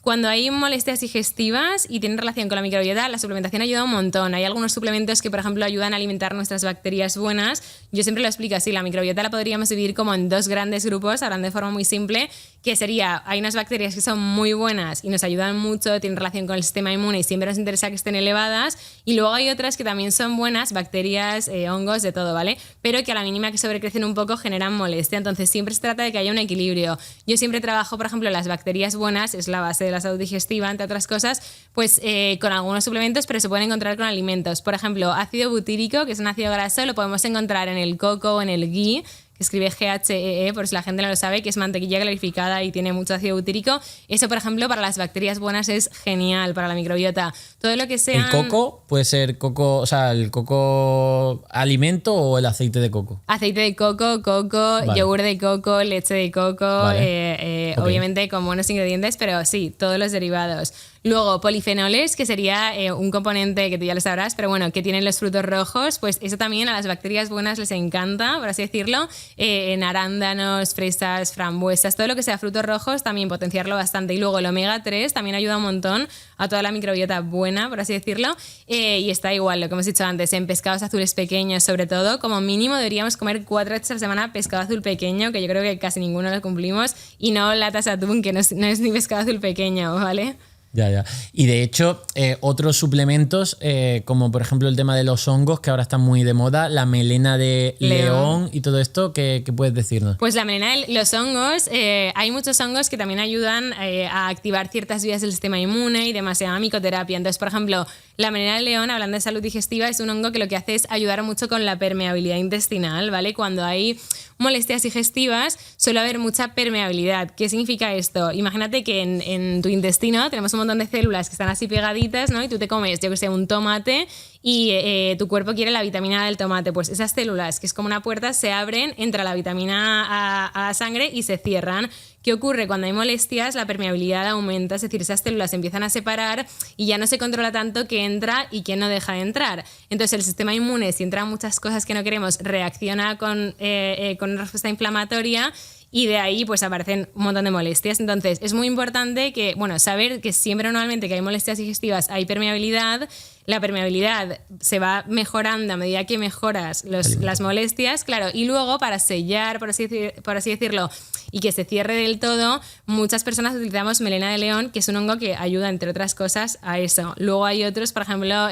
cuando hay molestias digestivas y tienen relación con la microbiota, la suplementación ayuda un montón. Hay algunos suplementos que, por ejemplo, ayudan a alimentar nuestras bacterias buenas. Yo siempre lo explico así, la microbiota la podríamos dividir como en 2 grandes grupos, hablando de forma muy simple, que sería, hay unas bacterias que son muy buenas y nos ayudan mucho, tienen relación con el sistema inmune y siempre nos interesa que estén elevadas, y luego hay otras que también son buenas, bacterias, hongos, de todo, ¿vale? Pero que a la mínima que sobrecrecen un poco generan molestia, entonces siempre se trata de que haya un equilibrio. Yo siempre trabajo, por ejemplo, las bacterias buenas, es la base de la salud digestiva, entre otras cosas, pues con algunos suplementos, pero se pueden encontrar con alimentos. Por ejemplo, ácido butírico, que es un ácido graso, lo podemos encontrar en el coco o en el ghee, que escribe GHEE, por si la gente no lo sabe, que es mantequilla clarificada y tiene mucho ácido butírico. Eso, por ejemplo, para las bacterias buenas es genial, para la microbiota. Todo lo que sea... ¿El coco puede ser coco, o sea, el coco alimento o el aceite de coco? Aceite de coco, Vale. yogur de coco, leche de coco, Vale. Ok. obviamente con buenos ingredientes, pero sí, todos los derivados. Luego, polifenoles, que sería un componente que tú ya lo sabrás, pero bueno, que tienen los frutos rojos, pues eso también a las bacterias buenas les encanta, por así decirlo. En arándanos, fresas, frambuesas, todo lo que sea frutos rojos, también potenciarlo bastante. Y luego el omega 3 también ayuda un montón a toda la microbiota buena, por así decirlo. Y está igual, lo que hemos dicho antes, en pescados azules pequeños, sobre todo, como mínimo deberíamos comer 4 veces a la semana pescado azul pequeño, que yo creo que casi ninguno lo cumplimos, y no latas de atún, que no es ni pescado azul pequeño, ¿vale? Ya. Y de hecho, otros suplementos, como por ejemplo el tema de los hongos, que ahora están muy de moda, la melena de león y todo esto, ¿qué puedes decirnos? Pues la melena de los hongos, hay muchos hongos que también ayudan a activar ciertas vías del sistema inmune y demás, se llama micoterapia. Entonces, por ejemplo, la melena de león, hablando de salud digestiva, es un hongo que lo que hace es ayudar mucho con la permeabilidad intestinal, ¿vale? Cuando hay molestias digestivas, suele haber mucha permeabilidad. ¿Qué significa esto? Imagínate que en tu intestino tenemos un montón de células que están así pegaditas, ¿no? Y tú te comes, yo que sé, un tomate y tu cuerpo quiere la vitamina del tomate. Pues esas células, que es como una puerta, se abren, entra la vitamina a la sangre y se cierran. ¿Qué ocurre? Cuando hay molestias, la permeabilidad aumenta, es decir, esas células se empiezan a separar y ya no se controla tanto qué entra y qué no deja de entrar. Entonces, el sistema inmune, si entran muchas cosas que no queremos, reacciona con una respuesta inflamatoria y de ahí pues aparecen un montón de molestias. Entonces, es muy importante que, bueno, saber que siempre normalmente que hay molestias digestivas hay permeabilidad. La permeabilidad se va mejorando a medida que mejoras las molestias, claro, y luego para sellar, por así decirlo, y que se cierre del todo, muchas personas utilizamos melena de león, que es un hongo que ayuda, entre otras cosas, a eso. Luego hay otros, por ejemplo,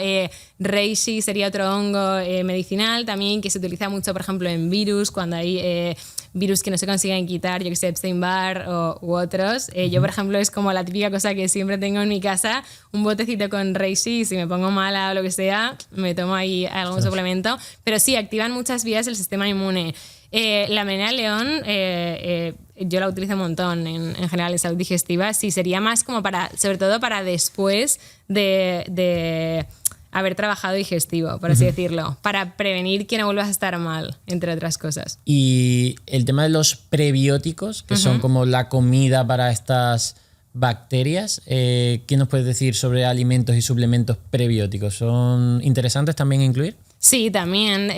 reishi sería otro hongo medicinal también, que se utiliza mucho, por ejemplo, en virus, cuando hay virus que no se consiguen quitar, yo que sé, Epstein-Barr u otros. Yo, por ejemplo, es como la típica cosa que siempre tengo en mi casa, un botecito con reishi, y si me pongo mala o lo que sea, me tomo ahí algún suplemento. Pero sí, activan muchas vías del sistema inmune. La melena de león, yo la utilizo un montón en general en salud digestiva. Sí, sería más como sobre todo para después de haber trabajado digestivo, por así decirlo, para prevenir que no vuelvas a estar mal, entre otras cosas. Y el tema de los prebióticos, que son como la comida para estas bacterias, ¿qué nos puedes decir sobre alimentos y suplementos prebióticos? ¿Son interesantes también incluir? Sí, también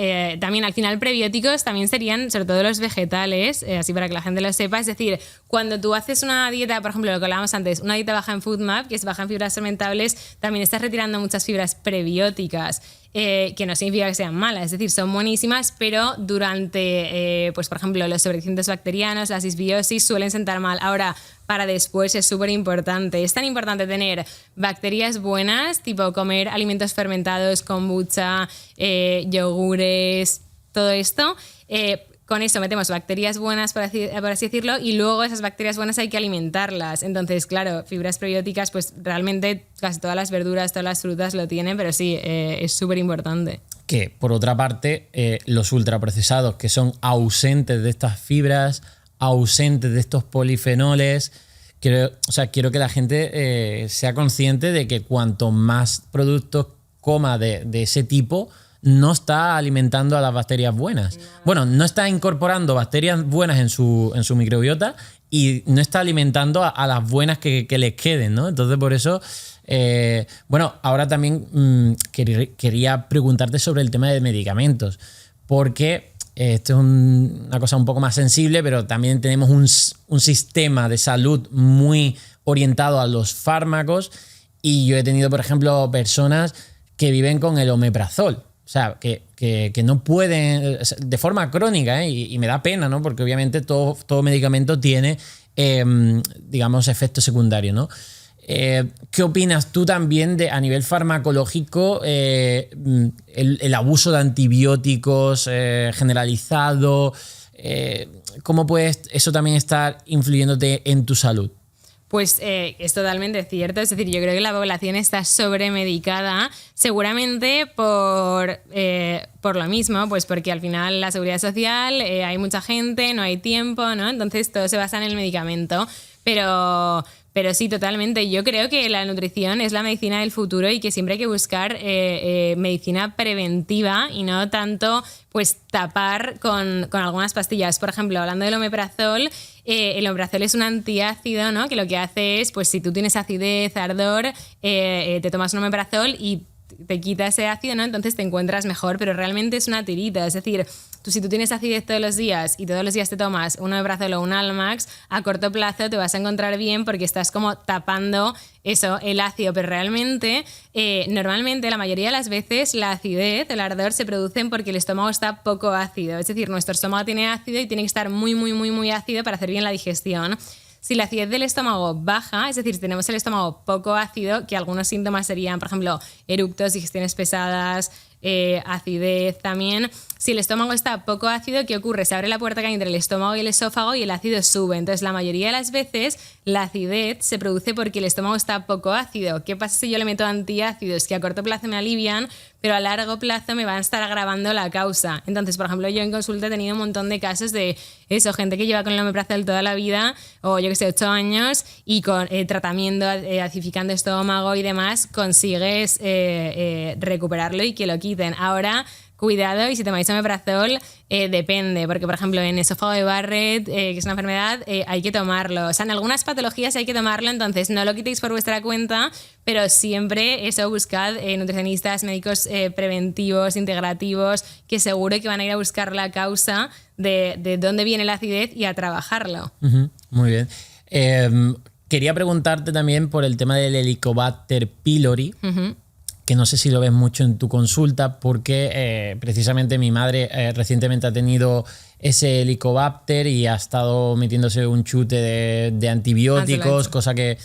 al final prebióticos también serían sobre todo los vegetales, así para que la gente lo sepa. Es decir, cuando tú haces una dieta, por ejemplo, lo que hablábamos antes, una dieta baja en FODMAP, que es baja en fibras fermentables, también estás retirando muchas fibras prebióticas, que no significa que sean malas, es decir, son buenísimas, pero durante, pues por ejemplo, los sobrecrientes bacterianos, la disbiosis, suelen sentar mal. Ahora, para después es súper importante. Es tan importante tener bacterias buenas, tipo comer alimentos fermentados, kombucha, yogures, todo esto. Con eso metemos bacterias buenas, por así decirlo, y luego esas bacterias buenas hay que alimentarlas. Entonces, claro, fibras prebióticas, pues realmente casi todas las verduras, todas las frutas lo tienen, pero sí, es súper importante. Que, por otra parte, los ultraprocesados, que son ausentes de estas fibras, ausentes de estos polifenoles, quiero que la gente sea consciente de que cuanto más productos coma de ese tipo, no está alimentando a las bacterias buenas. Bueno, no está incorporando bacterias buenas en su microbiota y no está alimentando a las buenas que les queden, ¿no? Entonces, por eso, bueno, ahora también quería preguntarte sobre el tema de medicamentos, porque esto es una cosa un poco más sensible, pero también tenemos un sistema de salud muy orientado a los fármacos y yo he tenido, por ejemplo, personas que viven con el omeprazol. O sea, que no pueden, de forma crónica, y me da pena, ¿no? Porque obviamente todo medicamento tiene, digamos, efectos secundarios, ¿no? ¿Qué opinas tú también a nivel farmacológico, el abuso de antibióticos generalizado? ¿Cómo puede eso también estar influyéndote en tu salud? Pues es totalmente cierto, es decir, yo creo que la población está sobremedicada, seguramente por lo mismo, pues porque al final la seguridad social, hay mucha gente, no hay tiempo, ¿no? Entonces todo se basa en el medicamento, pero sí, totalmente. Yo creo que la nutrición es la medicina del futuro y que siempre hay que buscar medicina preventiva y no tanto pues tapar con algunas pastillas. Por ejemplo, hablando del omeprazol, el omeprazol es un antiácido, ¿no? Que lo que hace es, pues si tú tienes acidez, ardor, te tomas un omeprazol y te quita ese ácido, ¿no? Entonces te encuentras mejor, pero realmente es una tirita. Es decir, si tú tienes acidez todos los días y todos los días te tomas un omeprazol o un Almax, a corto plazo te vas a encontrar bien porque estás como tapando eso, el ácido, pero realmente, normalmente, la mayoría de las veces, la acidez, el ardor se producen porque el estómago está poco ácido. Es decir, nuestro estómago tiene ácido y tiene que estar muy, muy, muy, muy ácido para hacer bien la digestión. Si la acidez del estómago baja, es decir, si tenemos el estómago poco ácido, que algunos síntomas serían, por ejemplo, eructos, digestiones pesadas, acidez también. Si el estómago está poco ácido, ¿qué ocurre? Se abre la puerta que hay entre el estómago y el esófago y el ácido sube. Entonces, la mayoría de las veces, la acidez se produce porque el estómago está poco ácido. ¿Qué pasa si yo le meto antiácidos que a corto plazo me alivian, pero a largo plazo me van a estar agravando la causa? Entonces, por ejemplo, yo en consulta he tenido un montón de casos de eso, gente que lleva con el omeprazol toda la vida, o yo que sé, 8 años, y con tratamiento, acidificando estómago y demás, consigues recuperarlo y que lo quiten. Ahora, cuidado, y si tomáis omeprazol, depende, porque por ejemplo en esófago de Barrett, que es una enfermedad, hay que tomarlo. O sea, en algunas patologías hay que tomarlo, entonces no lo quitéis por vuestra cuenta, pero siempre eso, buscad nutricionistas, médicos preventivos, integrativos, que seguro que van a ir a buscar la causa de dónde viene la acidez y a trabajarlo. Muy bien. Quería preguntarte también por el tema del Helicobacter pylori. Que no sé si lo ves mucho en tu consulta, porque precisamente mi madre recientemente ha tenido ese Helicobacter y ha estado metiéndose un chute de antibióticos, cosa que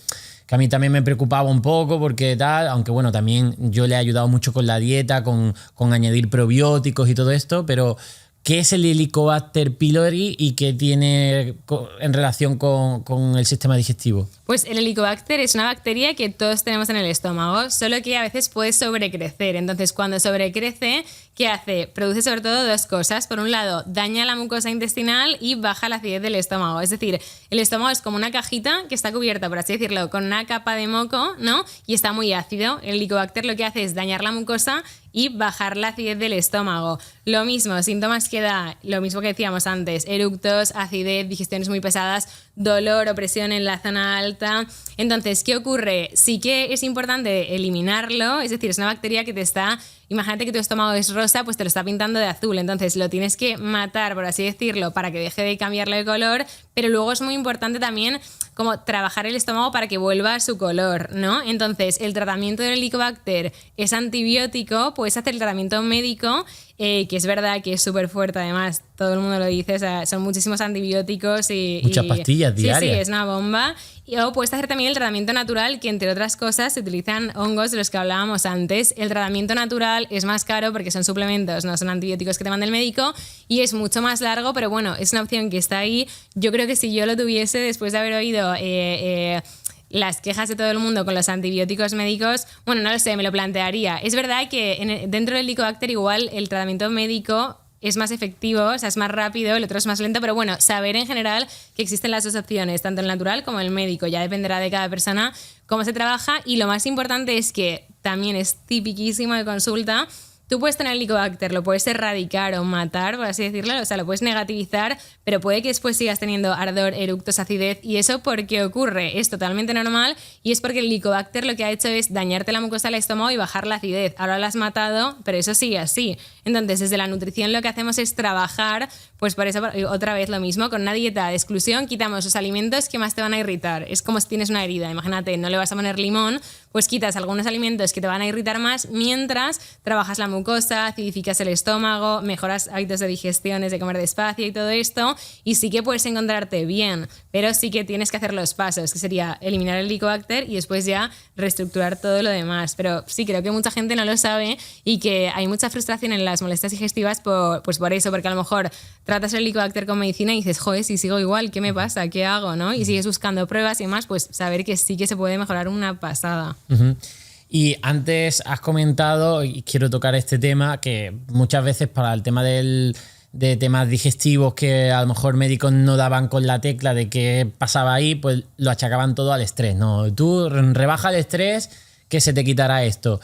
a mí también me preocupaba un poco porque tal, aunque bueno, también yo le he ayudado mucho con la dieta, con añadir probióticos y todo esto, pero ¿qué es el Helicobacter pylori y qué tiene en relación con el sistema digestivo? Pues el Helicobacter es una bacteria que todos tenemos en el estómago, solo que a veces puede sobrecrecer. Entonces, cuando sobrecrece, ¿qué hace? Produce sobre todo dos cosas. Por un lado, daña la mucosa intestinal y baja la acidez del estómago. Es decir, el estómago es como una cajita que está cubierta, por así decirlo, con una capa de moco, ¿no? Y está muy ácido. El Helicobacter lo que hace es dañar la mucosa y bajar la acidez del estómago. Lo mismo, síntomas que da, lo mismo que decíamos antes, eructos, acidez, digestiones muy pesadas, dolor, opresión en la zona alta. Entonces, ¿qué ocurre? Sí que es importante eliminarlo, es decir, es una bacteria que te está, imagínate que tu estómago es rosa, pues te lo está pintando de azul, entonces lo tienes que matar, por así decirlo, para que deje de cambiarle el color, pero luego es muy importante también como trabajar el estómago para que vuelva a su color, ¿no? Entonces, el tratamiento del Helicobacter es antibiótico, puedes hacer el tratamiento médico, que es verdad que es súper fuerte, además, todo el mundo lo dice, o sea, son muchísimos antibióticos y... Muchas pastillas diarias. Sí, es una bomba. O puedes hacer también el tratamiento natural, que entre otras cosas se utilizan hongos de los que hablábamos antes. El tratamiento natural es más caro porque son suplementos, no son antibióticos que te manda el médico, y es mucho más largo, pero bueno, es una opción que está ahí. Yo creo que si yo lo tuviese, después de haber oído las quejas de todo el mundo con los antibióticos médicos, bueno, no lo sé, me lo plantearía. Es verdad que dentro del Helicobacter igual el tratamiento médico es más efectivo, o sea, es más rápido, el otro es más lento, pero bueno, saber en general que existen las dos opciones, tanto el natural como el médico, ya dependerá de cada persona cómo se trabaja, y lo más importante es que también es tipiquísimo de consulta. Tú puedes tener Helicobacter, lo puedes erradicar o matar, por así decirlo, o sea, lo puedes negativizar, pero puede que después sigas teniendo ardor, eructos, acidez, y eso ¿por qué ocurre? Es totalmente normal, y es porque el Helicobacter lo que ha hecho es dañarte la mucosa del estómago y bajar la acidez. Ahora lo has matado, pero eso sigue así. Entonces, desde la nutrición lo que hacemos es trabajar, pues por eso, otra vez lo mismo, con una dieta de exclusión, quitamos los alimentos que más te van a irritar. Es como si tienes una herida, imagínate, no le vas a poner limón, pues quitas algunos alimentos que te van a irritar más mientras trabajas la mucosa, acidificas el estómago, mejoras hábitos de digestiones, de comer despacio y todo esto, y sí que puedes encontrarte bien, pero sí que tienes que hacer los pasos, que sería eliminar el Helicobacter y después ya reestructurar todo lo demás. Pero sí, creo que mucha gente no lo sabe y que hay mucha frustración en las molestias digestivas pues por eso, porque a lo mejor tratas el Helicobacter con medicina y dices, joder, si sigo igual, ¿qué me pasa? ¿Qué hago? ¿No? Y sigues buscando pruebas y demás, pues saber que sí que se puede mejorar una pasada. Y antes has comentado, y quiero tocar este tema, que muchas veces para el tema de temas digestivos que a lo mejor médicos no daban con la tecla de qué pasaba ahí, pues lo achacaban todo al estrés. No, tú rebaja el estrés que se te quitará esto.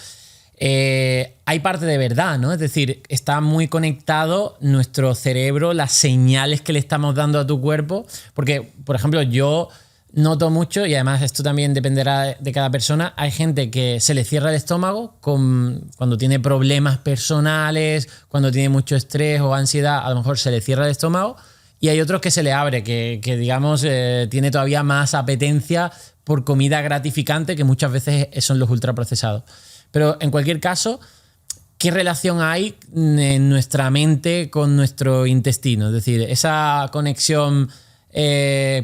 Hay parte de verdad, ¿no? Es decir, está muy conectado nuestro cerebro, las señales que le estamos dando a tu cuerpo, porque, por ejemplo, yo noto mucho, y además esto también dependerá de cada persona, hay gente que se le cierra el estómago cuando tiene problemas personales, cuando tiene mucho estrés o ansiedad, a lo mejor se le cierra el estómago, y hay otros que se le abre, que digamos, tiene todavía más apetencia por comida gratificante, que muchas veces son los ultraprocesados. Pero en cualquier caso, ¿qué relación hay en nuestra mente con nuestro intestino? Es decir, esa conexión,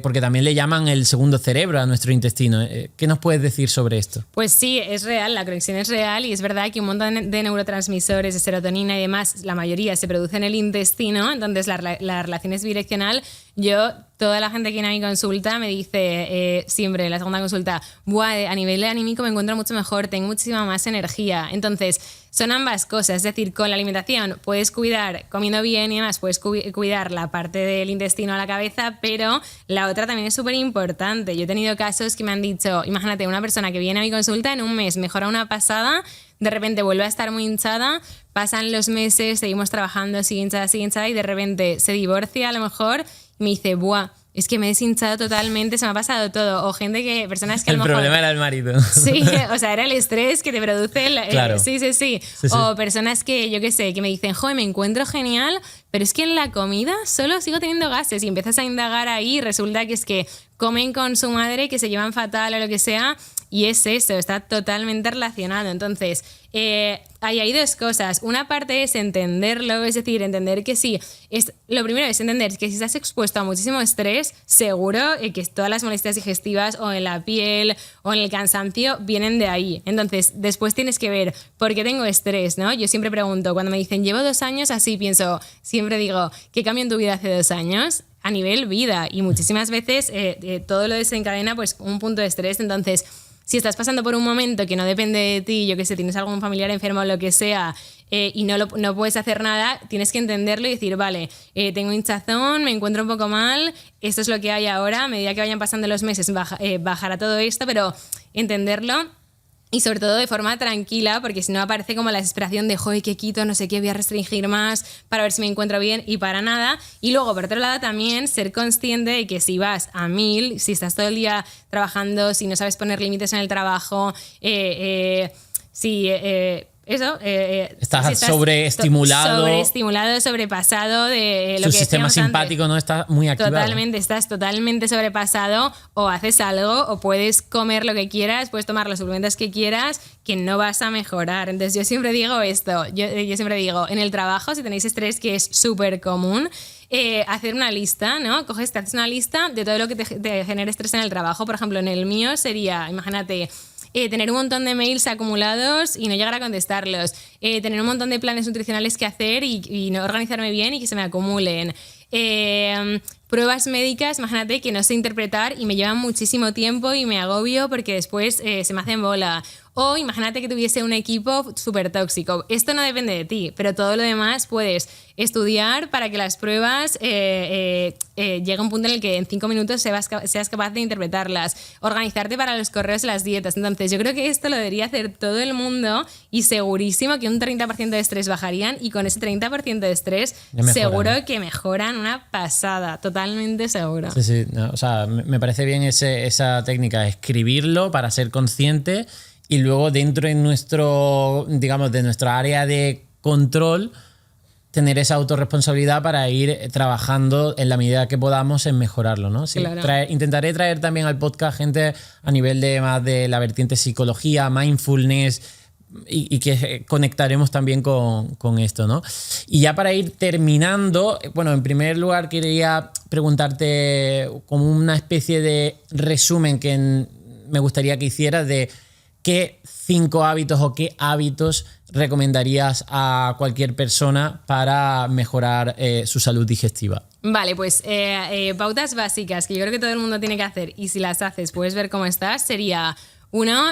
porque también le llaman el segundo cerebro a nuestro intestino. ¿Qué nos puedes decir sobre esto? Pues sí, es real, la conexión es real y es verdad que un montón de neurotransmisores, de serotonina y demás, la mayoría se produce en el intestino, entonces la relación es bidireccional. Toda la gente que viene a mi consulta me dice siempre en la segunda consulta, a nivel anímico me encuentro mucho mejor, tengo muchísima más energía. Entonces, son ambas cosas, es decir, con la alimentación puedes cuidar, comiendo bien y demás, puedes cuidar la parte del intestino a la cabeza, pero la otra también es súper importante. Yo he tenido casos que me han dicho, imagínate, una persona que viene a mi consulta en un mes mejora una pasada, de repente vuelve a estar muy hinchada, pasan los meses, seguimos trabajando, sigue hinchada y de repente se divorcia a lo mejor y me dice, es que me he deshinchado totalmente, se me ha pasado todo. O personas que a lo mejor... El problema era el marido. Sí, o sea, era el estrés que te produce claro. Sí. O personas que, yo qué sé, que me dicen, joder, me encuentro genial, pero es que en la comida solo sigo teniendo gases. Y empiezas a indagar ahí y resulta que es que comen con su madre, que se llevan fatal o lo que sea, y es eso, está totalmente relacionado. Entonces, hay dos cosas. Una parte es entenderlo, es decir, entender que sí. Lo primero es entender que si estás expuesto a muchísimo estrés, seguro que todas las molestias digestivas o en la piel o en el cansancio vienen de ahí. Entonces, después tienes que ver por qué tengo estrés, ¿no? Yo siempre pregunto, cuando me dicen llevo 2 años así, siempre digo, ¿qué cambio en tu vida hace 2 años? A nivel vida. Y muchísimas veces todo lo desencadena pues un punto de estrés. Entonces, si estás pasando por un momento que no depende de ti, yo qué sé, tienes algún familiar enfermo o lo que sea, y no puedes hacer nada, tienes que entenderlo y decir, vale, tengo hinchazón, me encuentro un poco mal, esto es lo que hay ahora, a medida que vayan pasando los meses bajará todo esto, pero entenderlo. Y sobre todo de forma tranquila, porque si no aparece como la desesperación de joder, ¿qué quito? No sé qué, voy a restringir más para ver si me encuentro bien y para nada. Y luego, por otro lado, también ser consciente de que si vas a 1000, si estás todo el día trabajando, si no sabes poner límites en el trabajo, estás sobreestimulado. Sobreestimulado, sobrepasado de lo tu que sistema simpático antes. No está muy activado. Totalmente, estás totalmente sobrepasado, o haces algo, o puedes comer lo que quieras, puedes tomar los suplementos que quieras, que no vas a mejorar. Entonces yo siempre digo esto, yo siempre digo, en el trabajo, si tenéis estrés, que es súper común, hacer una lista, ¿no? Te haces una lista de todo lo que te genere estrés en el trabajo. Por ejemplo, en el mío sería, imagínate, tener un montón de mails acumulados y no llegar a contestarlos, tener un montón de planes nutricionales que hacer y no organizarme bien y que se me acumulen, pruebas médicas, imagínate, que no sé interpretar y me llevan muchísimo tiempo y me agobio porque después se me hacen bola. O imagínate que tuviese un equipo súper tóxico. Esto no depende de ti, pero todo lo demás puedes estudiar para que las pruebas llegue a un punto en el que en 5 minutos seas capaz de interpretarlas. Organizarte para los correos y las dietas. Entonces, yo creo que esto lo debería hacer todo el mundo y segurísimo que un 30% de estrés bajarían y con ese 30% de estrés seguro que mejoran una pasada. Totalmente seguro. Sí, no, o sea, me parece bien esa técnica, escribirlo para ser consciente. Y luego dentro de nuestra área de control, tener esa autorresponsabilidad para ir trabajando en la medida que podamos en mejorarlo, ¿no? Sí, claro. Intentaré traer también al podcast gente a nivel de más de la vertiente psicología, mindfulness, y que conectaremos también con esto, ¿no? Y ya para ir terminando, bueno, en primer lugar quería preguntarte como una especie de resumen que me gustaría que hicieras de qué 5 hábitos o qué hábitos recomendarías a cualquier persona para mejorar su salud digestiva. Vale, pues pautas básicas que yo creo que todo el mundo tiene que hacer y si las haces puedes ver cómo estás, sería... Uno,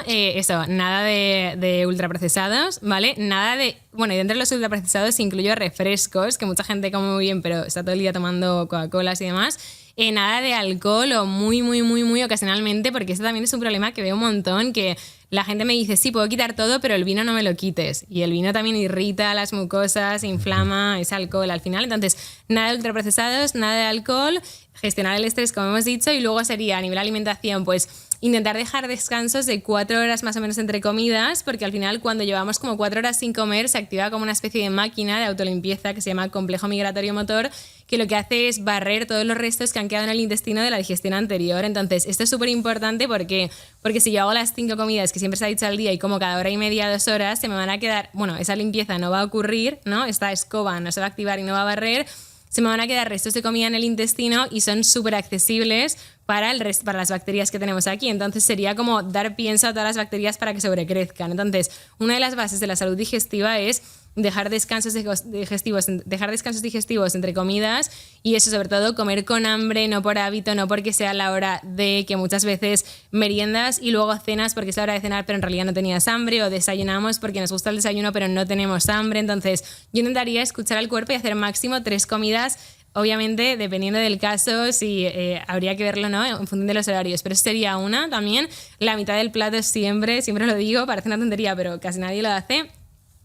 nada de ultraprocesados, ¿vale? Nada de... Bueno, y dentro de los ultraprocesados incluyo refrescos, que mucha gente come muy bien, pero está todo el día tomando Coca-Colas y demás. Nada de alcohol o muy, muy, muy, muy ocasionalmente, porque esto también es un problema que veo un montón, que la gente me dice, sí, puedo quitar todo, pero el vino no me lo quites. Y el vino también irrita las mucosas, inflama, es alcohol al final. Entonces, nada de ultraprocesados, nada de alcohol, gestionar el estrés, como hemos dicho, y luego sería a nivel alimentación, pues intentar dejar descansos de 4 horas más o menos entre comidas, porque al final cuando llevamos como 4 horas sin comer se activa como una especie de máquina de autolimpieza que se llama complejo migratorio motor, que lo que hace es barrer todos los restos que han quedado en el intestino de la digestión anterior. Entonces, esto es súper importante porque si yo hago las 5 comidas que siempre se ha dicho al día y como cada hora y media, 2 horas, se me van a quedar, bueno, esa limpieza no va a ocurrir, ¿no? Esta escoba no se va a activar y no va a barrer, se me van a quedar restos de comida en el intestino y son súper accesibles para las bacterias que tenemos aquí. Entonces sería como dar pienso a todas las bacterias para que sobrecrezcan. Entonces, una de las bases de la salud digestiva es dejar descansos digestivos entre comidas y eso, sobre todo, comer con hambre, no por hábito, no porque sea la hora de que muchas veces meriendas y luego cenas porque es la hora de cenar pero en realidad no tenías hambre, o desayunamos porque nos gusta el desayuno pero no tenemos hambre. Entonces yo intentaría escuchar al cuerpo y hacer máximo 3 comidas. Obviamente, dependiendo del caso, sí, habría que verlo, ¿no?, en función de los horarios, pero sería una también. La mitad del plato siempre lo digo, parece una tontería, pero casi nadie lo hace.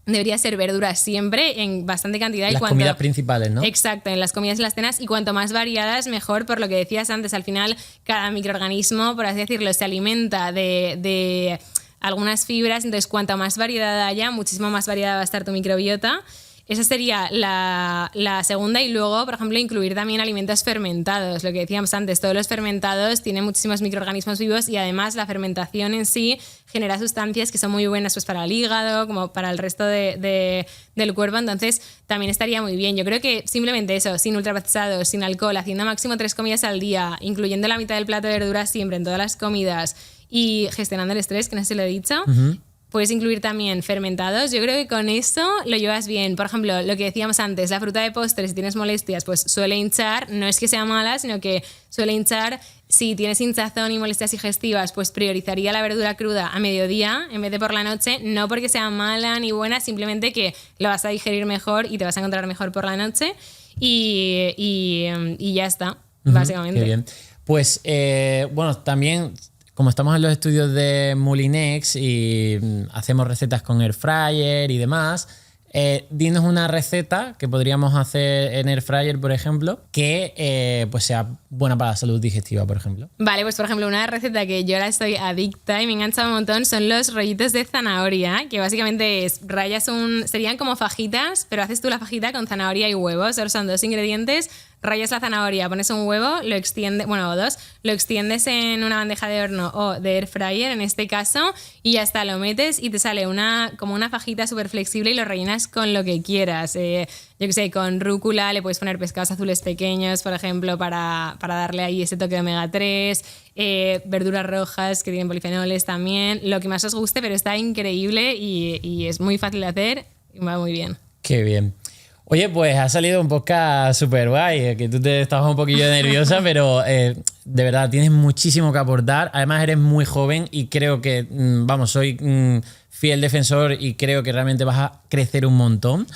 Debería ser verduras siempre, en bastante cantidad. Las comidas principales, ¿no? Exacto, en las comidas y las cenas, y cuanto más variadas, mejor, por lo que decías antes. Al final, cada microorganismo, por así decirlo, se alimenta de algunas fibras, entonces cuanto más variedad haya, muchísimo más variada va a estar tu microbiota. Esa sería la segunda, y luego, por ejemplo, incluir también alimentos fermentados. Lo que decíamos antes, todos los fermentados tienen muchísimos microorganismos vivos y además la fermentación en sí genera sustancias que son muy buenas pues para el hígado, como para el resto del cuerpo. Entonces también estaría muy bien. Yo creo que simplemente eso, sin ultraprocesados, sin alcohol, haciendo máximo 3 comidas al día, incluyendo la mitad del plato de verduras siempre en todas las comidas y gestionando el estrés, que no se lo he dicho. Uh-huh. Puedes incluir también fermentados. Yo creo que con eso lo llevas bien. Por ejemplo, lo que decíamos antes, la fruta de postre, si tienes molestias, pues suele hinchar. No es que sea mala, sino que suele hinchar. Si tienes hinchazón y molestias digestivas, pues priorizaría la verdura cruda a mediodía en vez de por la noche. No porque sea mala ni buena, simplemente que lo vas a digerir mejor y te vas a encontrar mejor por la noche. Y ya está, básicamente. Qué bien. Pues, bueno, también... Como estamos en los estudios de Moulinex y hacemos recetas con Air Fryer y demás, dinos una receta que podríamos hacer en Air Fryer, por ejemplo, que pues sea buena para la salud digestiva, por ejemplo. Vale, pues por ejemplo, una receta que yo ahora estoy adicta y me engancha un montón son los rollitos de zanahoria, que básicamente serían como fajitas, pero haces tú la fajita con zanahoria y huevos. Solo son 2 ingredientes. Rayas la zanahoria, pones un huevo, lo extiendes en una bandeja de horno o de air fryer en este caso, y ya está, lo metes y te sale como una fajita súper flexible y lo rellenas con lo que quieras. Yo qué sé, con rúcula le puedes poner pescados azules pequeños, por ejemplo, para darle ahí ese toque de omega 3, verduras rojas que tienen polifenoles también, lo que más os guste, pero está increíble y es muy fácil de hacer y va muy bien. Qué bien. Oye, pues ha salido un podcast súper guay, que tú te estabas un poquillo nerviosa, pero de verdad tienes muchísimo que aportar. Además eres muy joven y creo que, soy fiel defensor y creo que realmente vas a crecer un montón.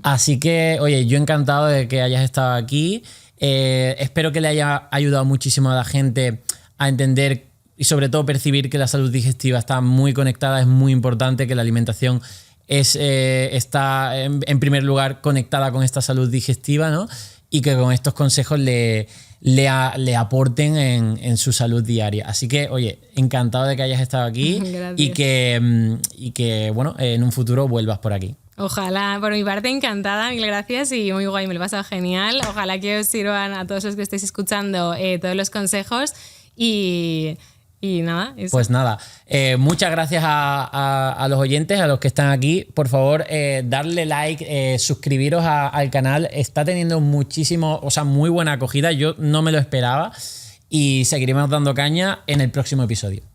Así que, oye, yo encantado de que hayas estado aquí. Espero que le haya ayudado muchísimo a la gente a entender y sobre todo percibir que la salud digestiva está muy conectada, es muy importante que la alimentación está en primer lugar conectada con esta salud digestiva, ¿no? Y que con estos consejos le aporten en su salud diaria. Así que, oye, encantado de que hayas estado aquí y que bueno, en un futuro vuelvas por aquí. Ojalá, por mi parte encantada, mil gracias y muy guay, me lo he pasado genial. Ojalá que os sirvan a todos los que estéis escuchando todos los consejos y nada, eso. Pues nada, muchas gracias a los oyentes, a los que están aquí. Por favor, darle like, suscribiros al canal. Está teniendo muy buena acogida. Yo no me lo esperaba y seguiremos dando caña en el próximo episodio.